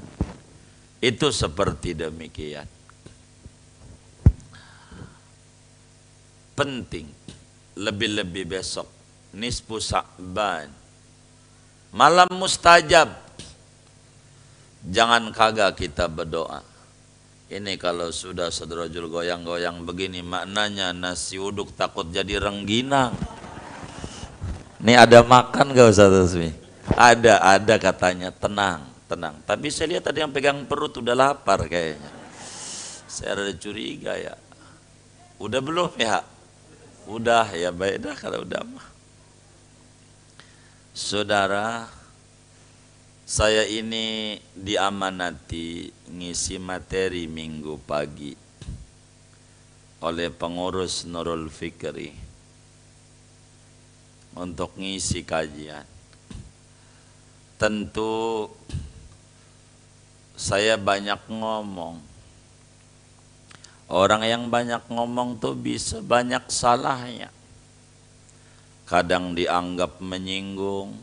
Itu seperti demikian. Penting. Lebih-lebih besok nisfu Sa'ban, malam mustajab. Jangan kagak kita berdoa. Ini kalau sudah sederajul goyang-goyang begini, maknanya nasi uduk takut jadi rengginang. Ini ada makan gak Ustaz Resmi? Ada katanya, tenang. Tapi saya lihat tadi yang pegang perut udah lapar kayaknya. Saya ada curiga ya. Udah belum ya? Udah ya, baik dah kalau udah mah. Saudara, saya ini diamanati ngisi materi minggu pagi oleh pengurus Nurul Fikri untuk ngisi kajian. Tentu saya banyak ngomong. Orang yang banyak ngomong tuh bisa banyak salahnya. Kadang dianggap menyinggung,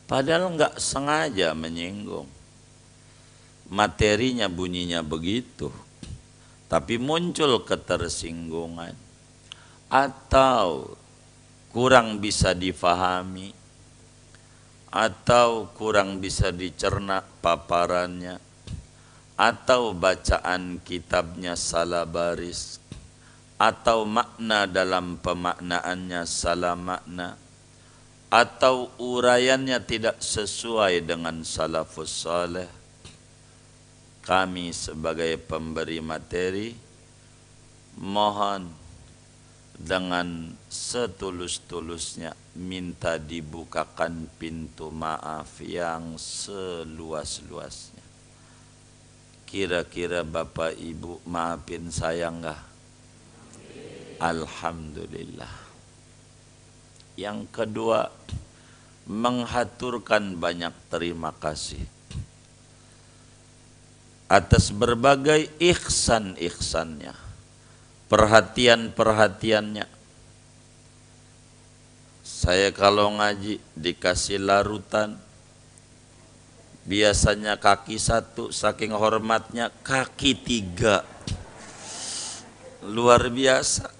padahal nggak sengaja menyinggung. Materinya bunyinya begitu, tapi muncul ketersinggungan atau kurang bisa difahami atau kurang bisa dicerna paparannya atau bacaan kitabnya salah baris atau makna dalam pemaknaannya salah makna atau uraiannya tidak sesuai dengan salafus saleh. Kami sebagai pemberi materi mohon dengan setulus-tulusnya minta dibukakan pintu maaf yang seluas-luasnya. Kira-kira Bapak Ibu maafin saya enggak? Alhamdulillah. Yang kedua, menghaturkan banyak terima kasih atas berbagai ihsan-ihsannya, perhatian-perhatiannya. Saya kalau ngaji dikasih larutan, biasanya kaki satu, saking hormatnya kaki tiga. Luar biasa.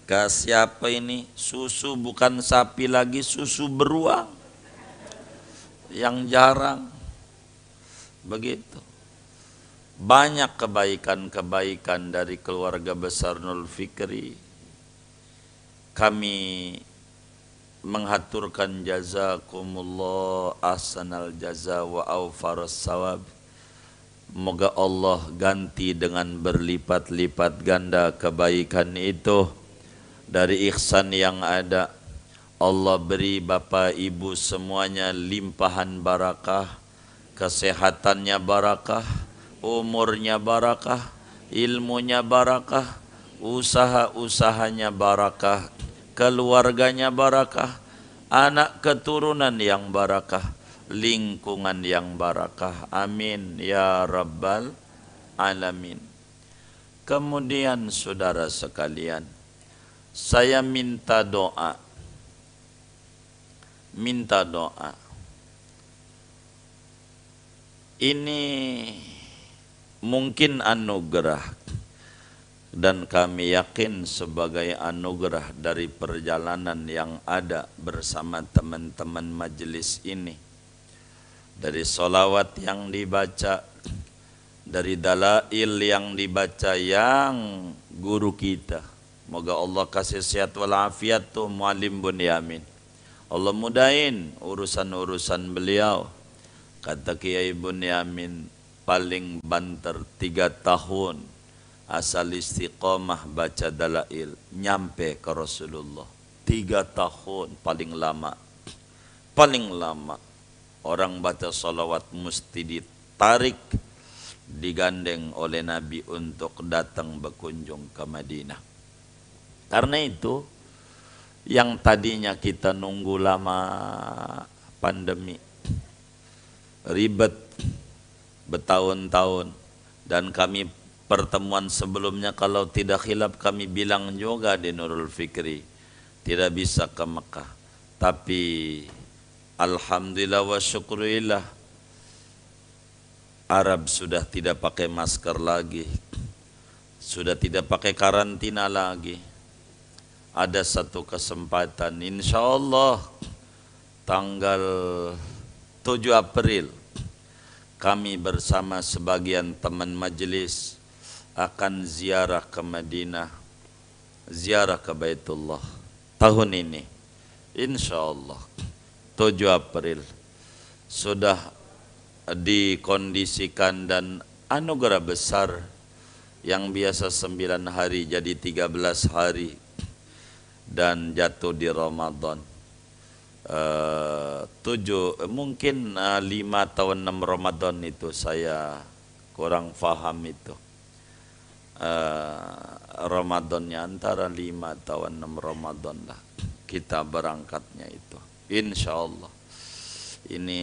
Kasih apa ini? Susu bukan sapi lagi, susu beruang. Yang jarang. Begitu. Banyak kebaikan-kebaikan dari keluarga besar Nurul Fikri. Kami menghaturkan jazakumullah ahsanal jaza wa awfaras sawab. Moga Allah ganti dengan berlipat-lipat ganda kebaikan itu dari ihsan yang ada. Allah beri Bapak Ibu semuanya limpahan barakah, kesehatannya barakah, umurnya barakah, ilmunya barakah, usaha-usahanya barakah, keluarganya barakah, anak keturunan yang barakah, lingkungan yang barakah. Amin ya rabbal alamin. Kemudian saudara sekalian, saya minta doa. Ini mungkin anugerah, dan kami yakin sebagai anugerah dari perjalanan yang ada bersama teman-teman majelis ini, dari solawat yang dibaca, dari dalail yang dibaca yang guru kita. Moga Allah kasih sehat walafiat tuh Muallim Bunyamin. Allah mudahin urusan-urusan beliau. Kata Kiai Bunyamin, paling banter 3 tahun asal istiqomah baca dalail nyampe ke Rasulullah. 3 tahun paling lama. Paling lama orang baca salawat mesti ditarik, digandeng oleh Nabi untuk datang berkunjung ke Madinah. Karena itu yang tadinya kita nunggu lama pandemi, ribet bertahun-tahun, dan kami pertemuan sebelumnya kalau tidak khilaf kami bilang juga di Nurul Fikri tidak bisa ke Mekah. Tapi alhamdulillah wa syukurillah, Arab sudah tidak pakai masker lagi, sudah tidak pakai karantina lagi. Ada satu kesempatan, insya Allah tanggal 7 April kami bersama sebagian teman majelis akan ziarah ke Madinah, ziarah ke Baitullah tahun ini, insyaallah 7 April. Sudah dikondisikan dan anugerah besar yang biasa 9 hari jadi 13 hari dan jatuh di Ramadan. 5 atau 6 Ramadan itu saya kurang faham itu. Ramadannya antara 5 atau 6 Ramadan lah kita berangkatnya itu, insyaallah. Ini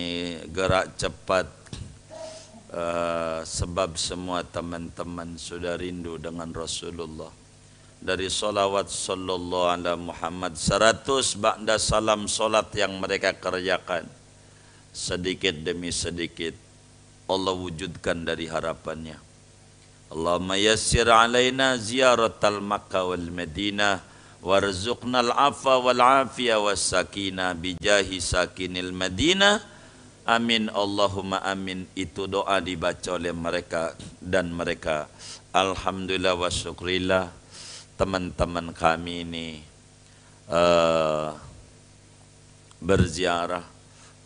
gerak cepat, sebab semua teman-teman sudah rindu dengan Rasulullah. Dari salawat sallallahu ala Muhammad 100 ba'da salam solat yang mereka kerjakan, sedikit demi sedikit Allah wujudkan dari harapannya. Allahumma yassir alaina ziyaratal Makkah wal Madinah warzuqnal afa wal afiyah was sakinah bijahi sakinil Madinah. Amin Allahumma amin. Itu doa dibaca oleh mereka dan mereka. Alhamdulillah wa syukrillah, teman-teman kami ini berziarah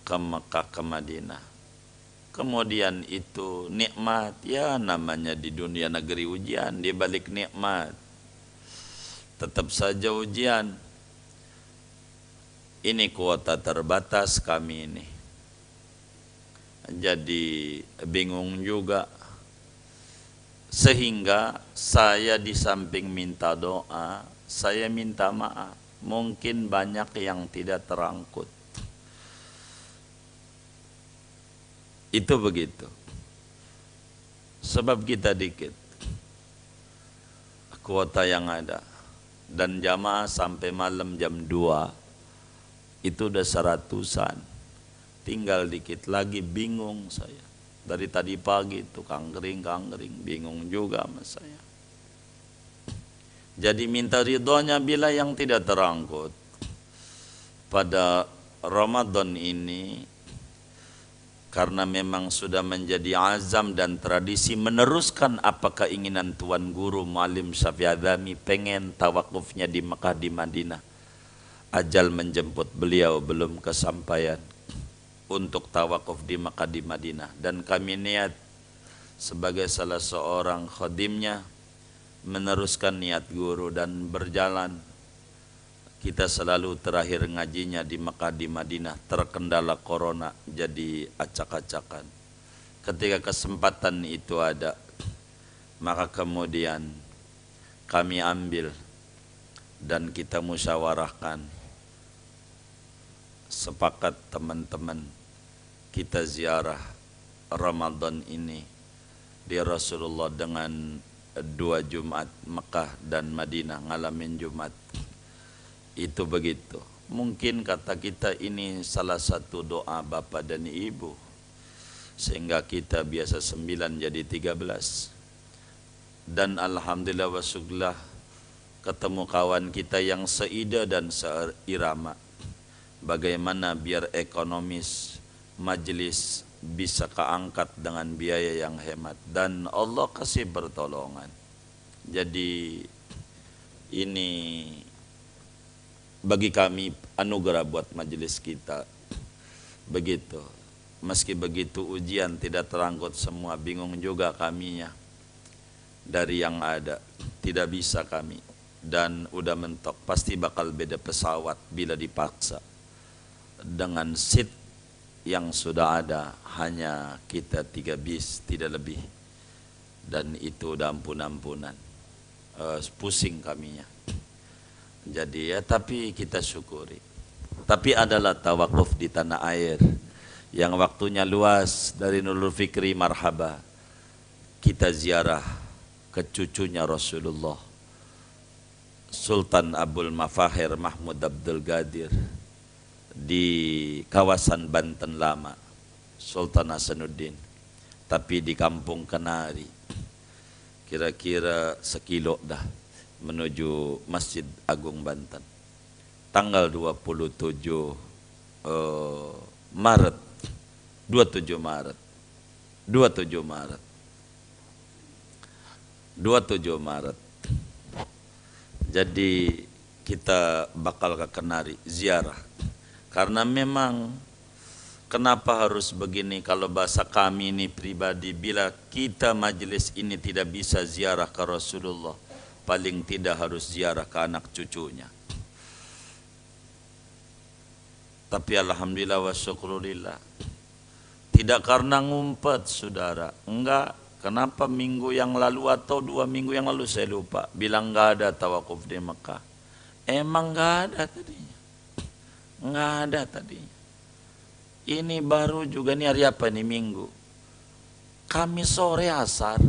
ke Mekah, ke Madinah. Kemudian itu nikmat, ya namanya di dunia negeri ujian, di balik nikmat tetap saja ujian. Ini kuota terbatas kami ini, jadi bingung juga. Sehingga saya di samping minta doa, saya minta maaf. Mungkin banyak yang tidak terangkut. Itu begitu. Sebab kita dikit kuota yang ada. Dan jamaah sampai malam jam 2 itu udah 100-an. Tinggal dikit lagi, bingung saya. Dari tadi pagi itu kangkring, bingung juga sama saya. Jadi minta ridhonya bila yang tidak terangkut pada Ramadan ini, karena memang sudah menjadi azam dan tradisi meneruskan apa keinginan Tuan Guru Muallim Syafi'i Adzami, pengen tawakufnya di Mekah, di Madinah. Ajal menjemput beliau belum kesampaian untuk tawakuf di Mekah, di Madinah, dan kami niat sebagai salah seorang khadimnya meneruskan niat guru dan berjalan. Kita selalu terakhir ngajinya di Mekah, di Madinah, terkendala corona jadi acak-acakan. Ketika kesempatan itu ada, maka kemudian kami ambil dan kita musyawarahkan, sepakat teman-teman kita ziarah Ramadan ini di Rasulullah dengan 2 Jumat Mekah dan Madinah, ngalamin Jumat. Itu begitu. Mungkin kata kita ini salah satu doa Bapak dan Ibu, sehingga kita biasa 9 jadi 13. Dan alhamdulillah wa syukurlah ketemu kawan kita yang seida dan seirama. Bagaimana biar ekonomis majelis bisa keangkat dengan biaya yang hemat, dan Allah kasih pertolongan. Jadi ini bagi kami anugerah buat majelis kita. Begitu. Meski begitu ujian tidak terangkut semua, bingung juga kaminya. Dari yang ada tidak bisa kami, dan udah mentok pasti bakal beda pesawat bila dipaksa. Dengan seat yang sudah ada hanya kita 3 bis, tidak lebih, dan itu udah ampun-ampunan. Pusing kaminya. Jadi ya, tapi kita syukuri. Tapi adalah tawakuf di tanah air yang waktunya luas. Dari Nurul Fikri marhaba, kita ziarah ke cucunya Rasulullah, Sultan Abdul Mafahir Mahmud Abdul Qadir, di kawasan Banten Lama, Sultan Hasanuddin, tapi di Kampung Kenari, kira-kira sekilo dah menuju Masjid Agung Banten. Tanggal 27 Maret 27 Maret. 27 Maret. Jadi kita bakal ke Kenari ziarah. Karena memang kenapa harus begini, kalau bahasa kami ini pribadi, bila kita majelis ini tidak bisa ziarah ke Rasulullah, paling tidak harus ziarah ke anak cucunya. Tapi alhamdulillah wa syukurillah, tidak karena ngumpet saudara, enggak. Kenapa minggu yang lalu atau 2 minggu yang lalu saya lupa, bilang enggak ada tawakuf di Mekah. Emang enggak ada tadinya, enggak ada tadinya. Ini baru juga nih, hari apa nih, Minggu. Kami sore asar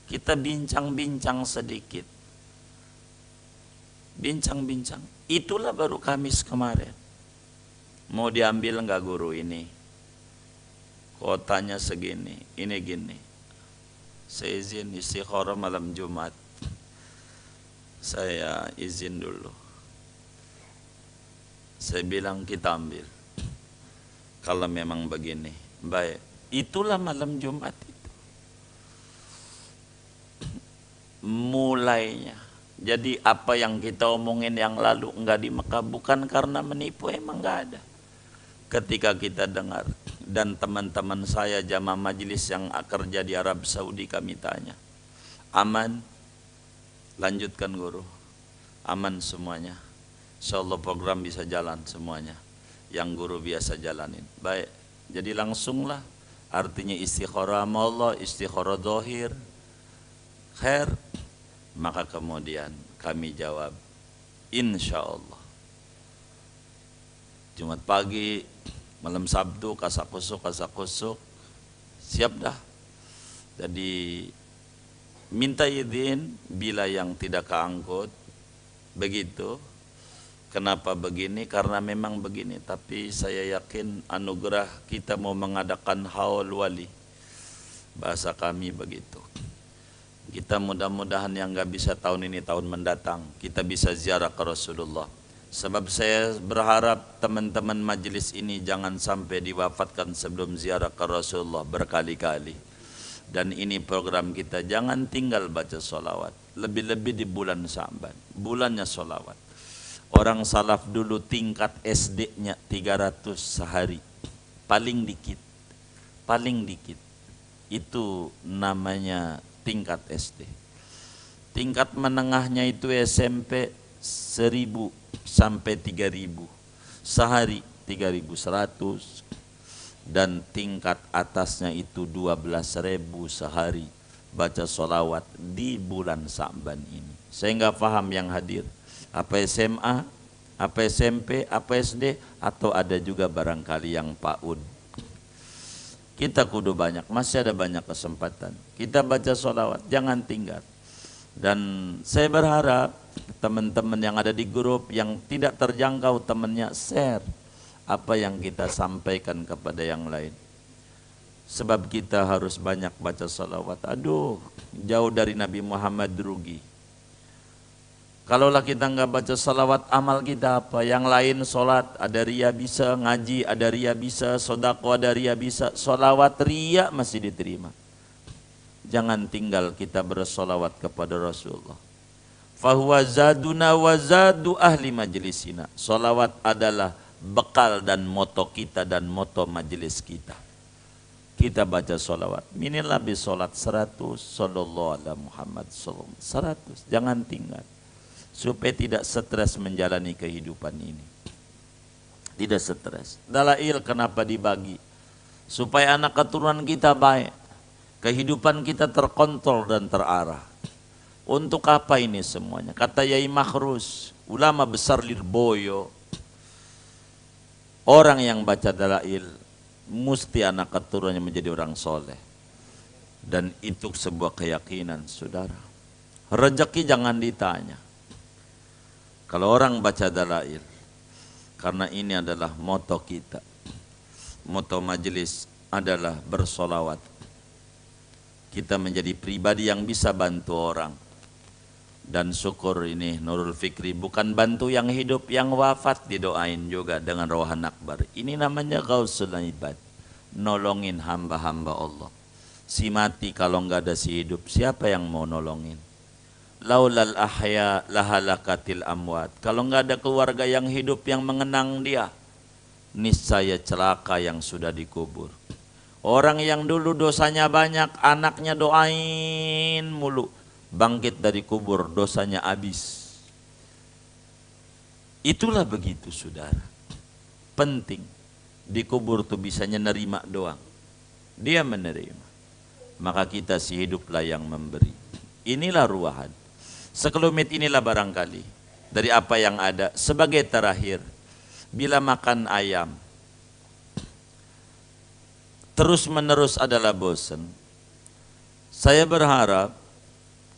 kita bincang-bincang sedikit, bincang-bincang. Itulah baru Kamis kemarin. Mau diambil enggak guru ini? Kotanya segini, ini gini. Saya izin istikharah malam Jumat. Saya izin dulu. Saya bilang kita ambil. Kalau memang begini, baik. Itulah malam Jumat itu. Mulainya. Jadi apa yang kita omongin yang lalu enggak di Mekah bukan karena menipu, emang enggak ada. Ketika kita dengar, dan teman-teman saya jamaah majelis yang kerja di Arab Saudi, kami tanya, aman? Lanjutkan guru, aman semuanya. Insyaallah program bisa jalan semuanya yang guru biasa jalanin. Baik, jadi langsunglah, artinya istikharah sama Allah, istikharah zahir khair. Maka kemudian kami jawab insyaallah. Jumat pagi, malam Sabtu kasak kusuk siap dah. Jadi minta izin bila yang tidak keangkut. Begitu. Kenapa begini? Karena memang begini. Tapi saya yakin anugerah kita mau mengadakan haul wali. Bahasa kami begitu. Kita mudah-mudahan yang gak bisa tahun ini, tahun mendatang kita bisa ziarah ke Rasulullah. Sebab saya berharap teman-teman majelis ini jangan sampai diwafatkan sebelum ziarah ke Rasulullah berkali-kali. Dan ini program kita, jangan tinggal baca sholawat. Lebih-lebih di bulan Sya'ban, bulannya sholawat. Orang salaf dulu tingkat SD-nya 300 sehari. Paling dikit. Paling dikit. Itu namanya tingkat SD. Tingkat menengahnya itu SMP 1000 sampai 3000 sehari, 3100, dan tingkat atasnya itu 12.000 sehari baca sholawat di bulan Sya'ban ini. Saya nggak paham yang hadir, apa SMA, apa SMP, apa SD, atau ada juga barangkali yang PAUD. Kita kudu banyak, masih ada banyak kesempatan. Kita baca sholawat, jangan tinggal. Dan saya berharap teman-teman yang ada di grup yang tidak terjangkau temannya, share apa yang kita sampaikan kepada yang lain. Sebab kita harus banyak baca sholawat. Aduh, jauh dari Nabi Muhammad rugi. Kalaulah kita nggak baca sholawat, amal kita apa? Yang lain sholat, ada ria bisa, ngaji ada ria bisa, sodako ada ria bisa, sholawat ria masih diterima. Jangan tinggal kita bersolawat kepada Rasulullah. Fahuwa zaduna wa zadu ahli majlisina. Solawat adalah bekal dan moto kita dan moto majelis kita. Kita baca solawat. Minimal lebih solat 100. Sallallahu ala Muhammad sallallahu 100. Jangan tinggal. Supaya tidak stres menjalani kehidupan ini. Tidak stres. Dalail kenapa dibagi? Supaya anak keturunan kita baik. Kehidupan kita terkontrol dan terarah. Untuk apa ini semuanya? Kata Yai Makhrus, ulama besar Lirboyo, orang yang baca dalail mesti anak keturunannya menjadi orang soleh. Dan itu sebuah keyakinan, saudara. Rezeki jangan ditanya. Kalau orang baca dalail, karena ini adalah moto kita. Moto majelis adalah bersolawat. Kita menjadi pribadi yang bisa bantu orang. Dan syukur ini Nurul Fikri bukan bantu yang hidup, yang wafat didoain juga dengan rohan akbar. Ini namanya Ghausul Ibad, nolongin hamba-hamba Allah. Si mati kalau nggak ada si hidup, siapa yang mau nolongin? Laulal ahya lahalakatil amwat. Kalau nggak ada keluarga yang hidup yang mengenang dia, niscaya celaka yang sudah dikubur. Orang yang dulu dosanya banyak, anaknya doain mulu, bangkit dari kubur dosanya habis. Itulah begitu saudara. Penting dikubur tuh bisanya nerima doang. Dia menerima. Maka kita si hiduplah yang memberi. Inilah ruahan. Sekelumit inilah barangkali dari apa yang ada. Sebagai terakhir, bila makan ayam terus menerus adalah bosan. Saya berharap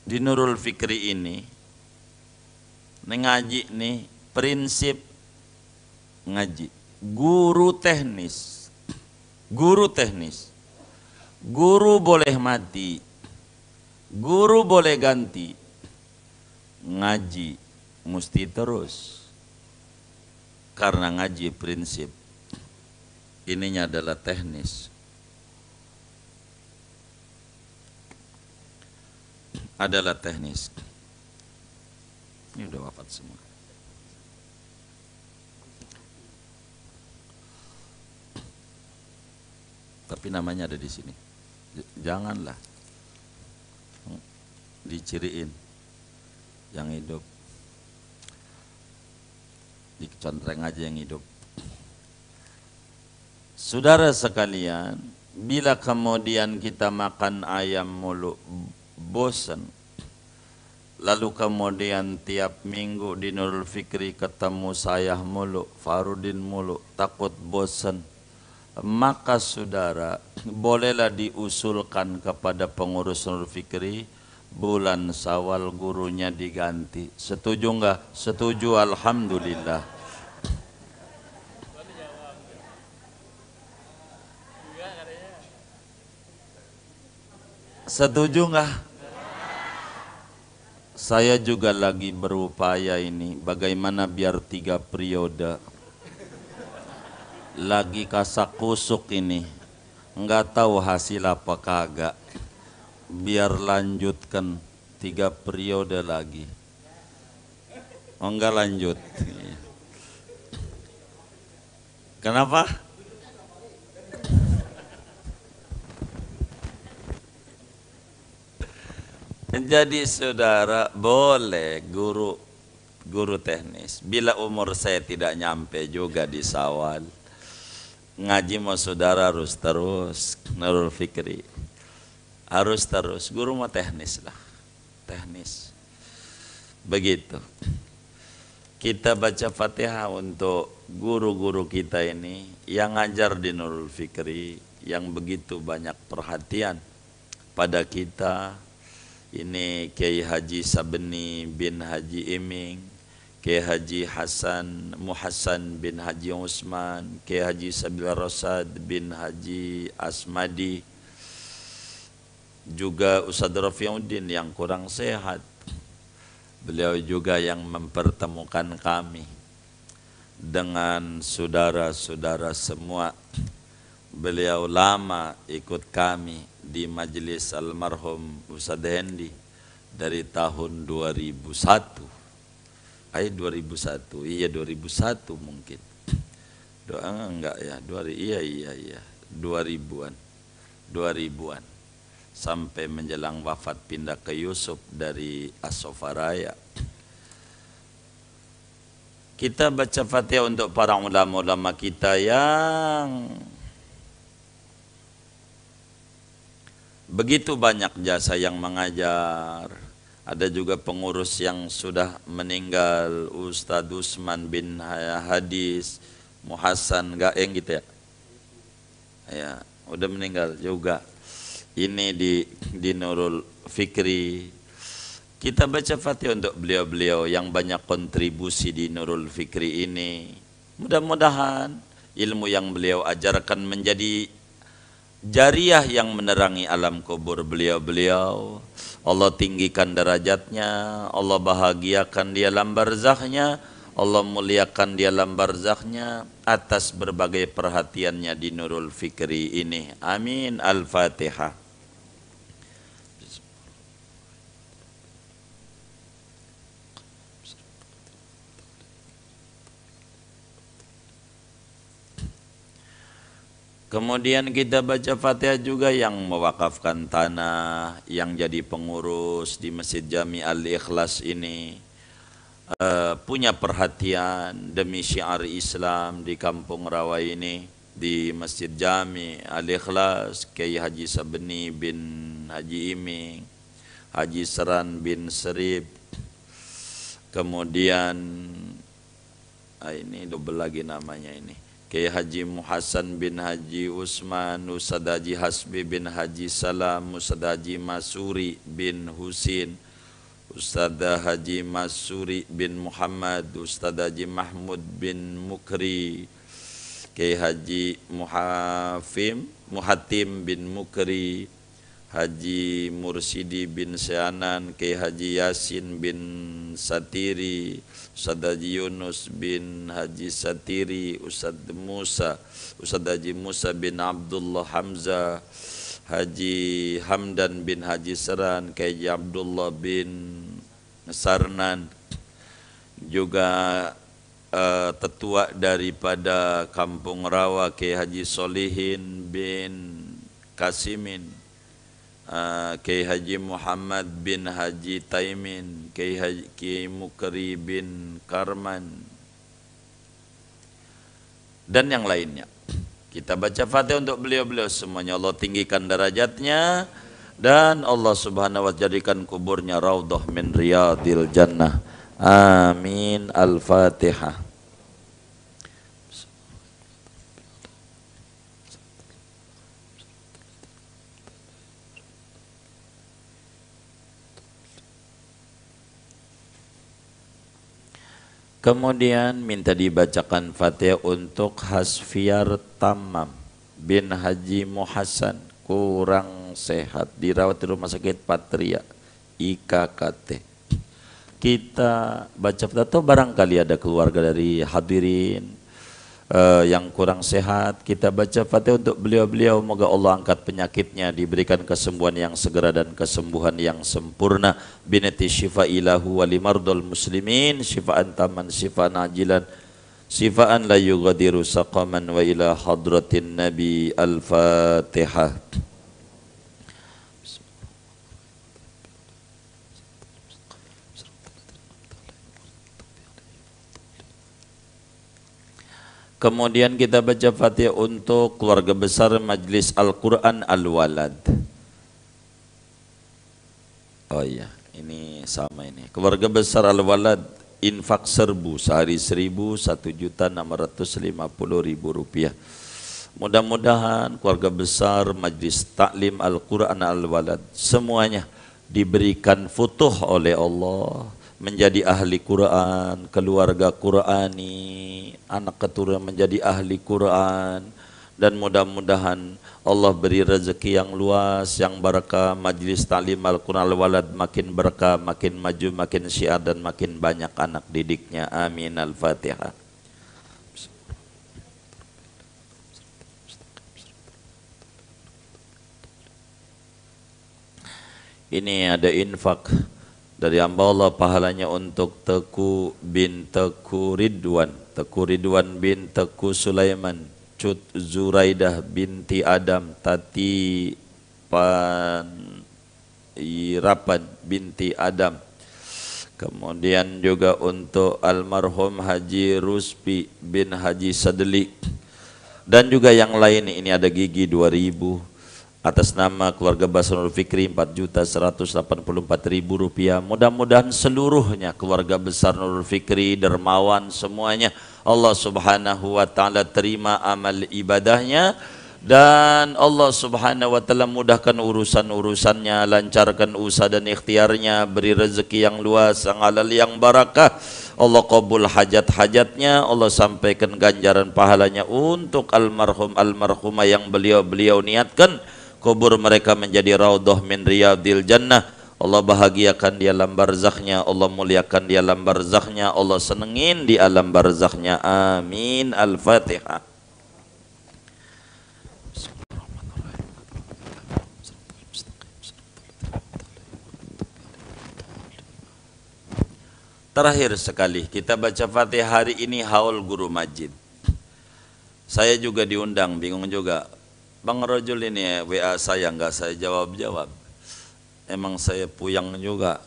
di Nurul Fikri ini ngaji nih prinsip ngaji. Guru teknis. Guru boleh mati. Guru boleh ganti. Ngaji mesti terus. Karena ngaji prinsip ininya adalah teknis. Adalah teknis. Ini udah wafat semua. Tapi namanya ada di sini. Janganlah diciriin yang hidup. Dicontreng aja yang hidup. Saudara sekalian, bila kemudian kita makan ayam mulu bosan, lalu kemudian tiap minggu di Nurul Fikri ketemu saya mulu, Farudin mulu, takut bosan, maka saudara bolehlah diusulkan kepada pengurus Nurul Fikri bulan Syawal gurunya diganti. Setuju enggak? Setuju, alhamdulillah. Setuju enggak? Saya juga lagi berupaya ini bagaimana biar 3 periode. Lagi kasak kusuk ini, enggak tahu hasil apa kagak. Biar lanjutkan 3 periode lagi. Oh enggak lanjut. Kenapa? Jadi saudara boleh guru teknis. Bila umur saya tidak nyampe juga di Syawal, ngaji mau saudara harus terus Nurul Fikri. Harus terus, guru mau teknis lah, teknis. Begitu. Kita baca Fatihah untuk guru-guru kita ini yang ngajar di Nurul Fikri, yang begitu banyak perhatian pada kita. Ini Kiai Haji Sabeni bin Haji Iming, Kiai Haji Hasan Muhassan bin Haji Usman, Kiai Haji Sabil Rosad bin Haji Asmadi, juga Ustadz Rafiuddin yang kurang sehat. Beliau juga yang mempertemukan kami dengan saudara-saudara semua. Beliau lama ikut kami di majelis almarhum Ustadz Hendi dari tahun 2001. 2001, iya 2001 mungkin. Doa enggak ya, 2000-an. 2000-an. Sampai menjelang wafat pindah ke Yusuf dari As-Sofaraya. Kita baca Fatihah untuk para ulama-ulama kita yang begitu banyak jasa yang mengajar. Ada juga pengurus yang sudah meninggal, Ustadz Usman bin Hadis Muhassan Gaeng gitu ya. Ya, udah meninggal juga. Ini di Nurul Fikri. Kita baca Fatihah untuk beliau-beliau yang banyak kontribusi di Nurul Fikri ini. Mudah-mudahan ilmu yang beliau ajarkan menjadi jariah yang menerangi alam kubur beliau-beliau. Allah tinggikan derajatnya, Allah bahagiakan dia dalam barzakhnya, Allah muliakan dia dalam barzakhnya atas berbagai perhatiannya di Nurul Fikri ini. Amin. Al-Fatihah. Kemudian kita baca Fatihah juga yang mewakafkan tanah, yang jadi pengurus di Masjid Jami Al-Ikhlas ini, punya perhatian demi syiar Islam di Kampung Rawa ini, di Masjid Jami Al-Ikhlas, Kiai Haji Sabeni bin Haji Iming, Haji Seran bin Serib, kemudian ini double lagi namanya ini, Kiai Haji Muhasan bin Haji Usman, Ustadz Haji Hasbi bin Haji Salam, Ustadz Haji Masuri bin Husin, Ustadz Haji Masuri bin Muhammad, Ustadz Haji Mahmud bin Mukri, Kiai Haji Muhatim bin Mukri, Haji Mursidi bin Seanan, Kiai Haji Yasin bin Satiri, Ustadz Haji Yunus bin Haji Satiri, Ustadz Haji Musa bin Abdullah Hamzah, Haji Hamdan bin Haji Seran, Kiai Haji Abdullah bin Sarnan, juga tetua daripada Kampung Rawa, Kiai Haji Solihin bin Kasimin, Kiai Haji Muhammad bin Haji Taimin, Kiai Mukri bin Karman, dan yang lainnya. Kita baca Fatihah untuk beliau-beliau semuanya. Allah tinggikan derajatnya dan Allah Subhanahu wa ta'ala jadikan kuburnya raudhah min riyadil jannah. Amin. Al-Fatihah. Kemudian minta dibacakan Fatihah untuk Hasfiar Tamam bin Haji Muhasan, kurang sehat, dirawat di Rumah Sakit Patria IKKT. Kita baca Fatihah atau barangkali ada keluarga dari hadirin yang kurang sehat, kita baca Fatihah untuk beliau-beliau. Moga Allah angkat penyakitnya, diberikan kesembuhan yang segera dan kesembuhan yang sempurna. Binati syifailahu wa limardul muslimin syifaan taman syifaan ajilan syifaan la yughadiru saqaman wa ila hadratin nabi. Al-Fatihah. Kemudian kita baca Fatihah untuk keluarga besar Majlis Al-Quran Al-Walad. Oh iya, ini sama ini. Keluarga besar Al-Walad, infak serbu, sehari 1.650.000 rupiah. Mudah-mudahan keluarga besar Majlis Taklim Al-Quran Al-Walad semuanya diberikan futuh oleh Allah, menjadi ahli Quran, keluarga Qurani, anak keturunan menjadi ahli Quran, dan mudah-mudahan Allah beri rezeki yang luas, yang berkah. Majlis Ta'lim Al-Quran Al-Walad makin berkah, makin maju, makin syiar, dan makin banyak anak didiknya. Amin. Al-Fatihah. Ini ada infak dari hamba Allah, pahalanya untuk Teku bin Teku Ridwan, Teku Ridwan bin Teku Sulaiman, Cut Zuraidah binti Adam, Tati Panirapan binti Adam. Kemudian juga untuk almarhum Haji Ruspi bin Haji Sadli, dan juga yang lain. Ini ada gigi 2.000 atas nama keluarga Basrul Fikri, 4.184.000 rupiah. Mudah-mudahan seluruhnya keluarga besar Nurul Fikri dermawan semuanya, Allah Subhanahu wa ta'ala terima amal ibadahnya, dan Allah Subhanahu wa ta'ala mudahkan urusan-urusannya, lancarkan usaha dan ikhtiarnya, beri rezeki yang luas, yang halal, yang barakah. Allah qabul hajat-hajatnya, Allah sampaikan ganjaran pahalanya untuk almarhumah yang beliau niatkan kubur mereka menjadi raudhah min riyadil jannah. Allah bahagiakan di alam barzakhnya, Allah muliakan di alam barzakhnya, Allah senengin di alam barzakhnya. Amin. Al-Fatihah. Terakhir sekali kita baca Fatihah hari ini haul guru majid. Saya juga diundang, bingung juga. Bang Rojul ini WA saya nggak saya jawab-jawab. Emang saya puyang juga.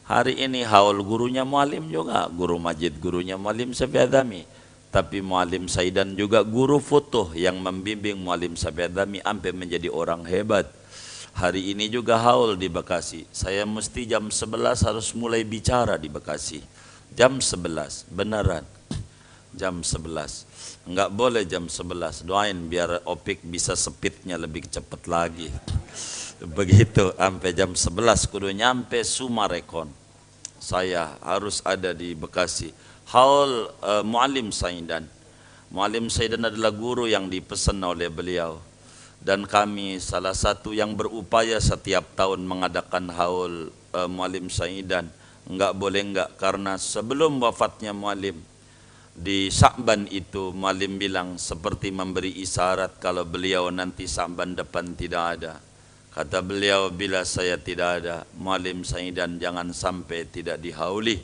Hari ini haul gurunya mualim juga, guru Majid gurunya mualim Syafi'i Adami. Tapi mualim Saidan juga guru foto yang membimbing mualim Syafi'i Adami sampai menjadi orang hebat. Hari ini juga haul di Bekasi. Saya mesti jam 11 harus mulai bicara di Bekasi. Jam 11, beneran. Jam 11. Enggak boleh jam 11. Doain biar Opik bisa speednya lebih cepat lagi. Begitu sampai jam 11 kudu nyampe Sumarekon. Saya harus ada di Bekasi. Haul Muallim Saidan. Muallim Saidan adalah guru yang dipesan oleh beliau. Dan kami salah satu yang berupaya setiap tahun mengadakan haul Muallim Saidan. Enggak boleh enggak, karena sebelum wafatnya Muallim di Sa'ban itu Muallim bilang seperti memberi isyarat kalau beliau nanti Sa'ban depan tidak ada. Kata beliau, bila saya tidak ada, Muallim Saidan jangan sampai tidak dihauli.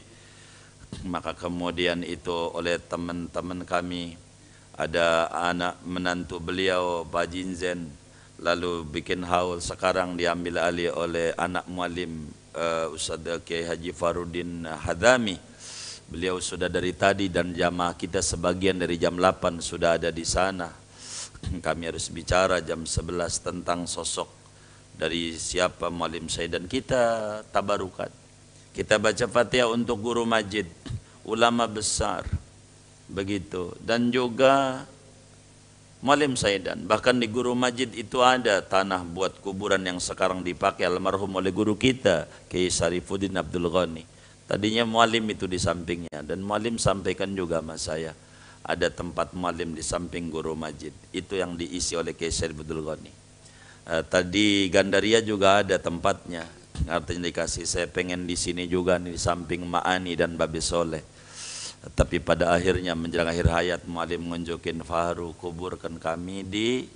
Maka kemudian itu oleh teman-teman kami, ada anak menantu beliau Pak Jinzen, lalu bikin haul. Sekarang diambil alih oleh anak muallim Ustaz Kiai Haji Farudin Hadami. Beliau sudah dari tadi dan jamaah kita sebagian dari jam 8 sudah ada di sana. Kami harus bicara jam 11 tentang sosok dari siapa Muallim Saidan. Kita tabarukan, kita baca Fatihah untuk guru Majid, ulama besar. Begitu. Dan juga Muallim Saidan, bahkan di guru Majid itu ada tanah buat kuburan yang sekarang dipakai almarhum oleh guru kita Kiai Sarifuddin Abdul Ghani. Tadinya Muallim itu di sampingnya, dan Muallim sampaikan juga sama saya ada tempat Muallim di samping guru Majid, itu yang diisi oleh Kiai Sarifuddin Abdul Ghani. Tadi Gandaria juga ada tempatnya, artinya dikasih. Saya pengen di sini juga nih, di samping Ma'ani dan Babi Soleh. Tapi pada akhirnya menjelang akhir hayat Muallim ngunjukin, Fahru kuburkan kami di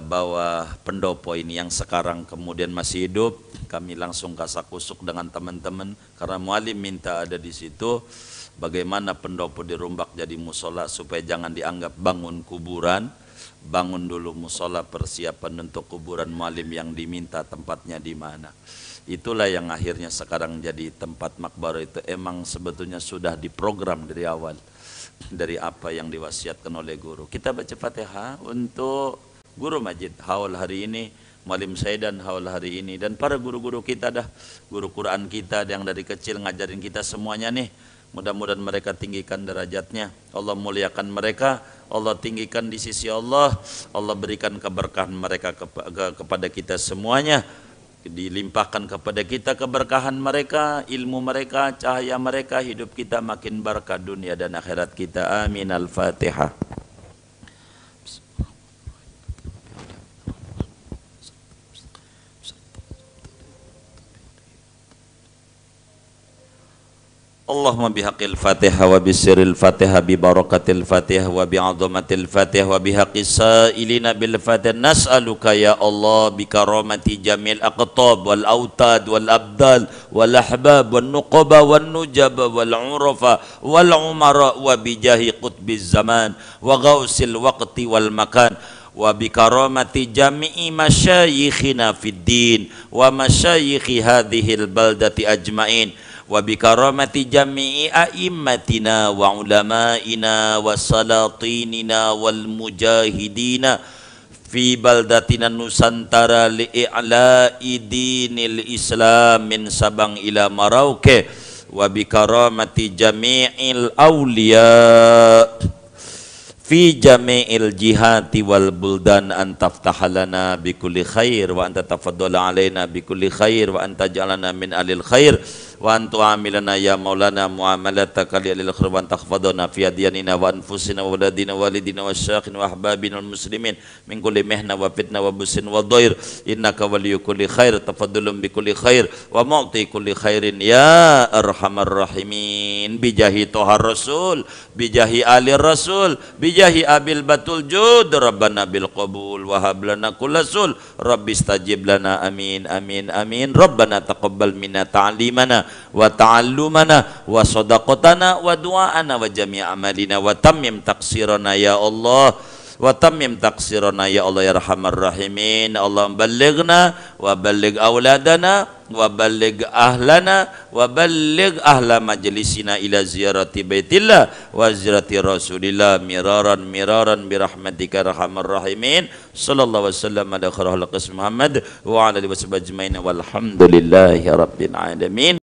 bawah pendopo ini yang sekarang kemudian masih hidup. Kami langsung kasakusuk dengan teman-teman karena Muallim minta ada di situ. Bagaimana pendopo dirumbak jadi musola supaya jangan dianggap bangun kuburan. Bangun dulu musola, persiapan untuk kuburan Muallim yang diminta tempatnya di mana. Itulah yang akhirnya sekarang jadi tempat makbarah. Itu emang sebetulnya sudah diprogram dari awal, dari apa yang diwasiatkan oleh guru. Kita baca Fatihah untuk guru Majid haul hari ini, Muallim Saidan haul hari ini, dan para guru-guru kita dah, guru Quran kita yang dari kecil ngajarin kita semuanya nih. Mudah-mudahan mereka tinggikan derajatnya, Allah muliakan mereka, Allah tinggikan di sisi Allah, Allah berikan keberkahan mereka kepada kita semuanya. Dilimpahkan kepada kita keberkahan mereka, ilmu mereka, cahaya mereka, hidup kita makin berkah dunia dan akhirat kita. Amin. Al-Fatihah. Allahumma bihaqqil Fatihah wa bisirril Fatihah bi barakatil Fatihah wa bi 'azamatil Fatihah wa bihaqqis sa'ilina bil Fatihah nas'aluka ya Allah bi karamati jamil aqtab wal autad wal abdal wal ahbab wan nuqaba wan nujaba wal urafa wal umara wa bi jahi qutbiz zaman wa ghausil waqti wal makan wa bi karamati jami'i masyayikhina fid din wa masyayikhi hadhil baldati ajmain wa bi karamati jami'i a'immatina wa ulama'ina wa salatinina wal mujahidina fi baldatina Nusantara li'i'la'i dinil Islam min Sabang ila Merauke wa bi karamati jami'il awliya fi jami'il jihati wal buldan an taftahalana bi kulli khair wa anta tafaddala alaina bi kulli khair wa anta ja'alana min alil khair wa antu amilana ya maulana muamalataka li alil khair wa anta khfadana fi adyanina wa anfusina wa waladina walidina wa syakhin wa ahbabina wal muslimin min kulli mihna wa fitna wa busin wa dhair innaka waliyyu kulli khair tafaddalun bi kulli khair wa mu'ti kulli khairin ya arhamar rahimin bi jahi tohar rasul bi jahi ali rasul bi jahi abil batul jud rabbana bil qabul wa hab lana kullasul rabbi istajib lana amin amin amin rabbana taqabbal minna ta'limana wa ta'allumana wa sadaqatana wa du'ana wa jami' amalina wa tammim taqsirana ya Allah wa tammim taqsirana ya Allah ya arhamar rahimin. Allah ballighna wa balligh auladana wa balligh ahlana wa balligh ahla majlisina ila ziyarati baitillah wa ziyarati rasulillah miraran birahmatika arhamar rahimin. Sallallahu wasallam ala khairil khalqi Muhammad wa ala alihi washabbihi ajmain walhamdulillahi rabbil alamin.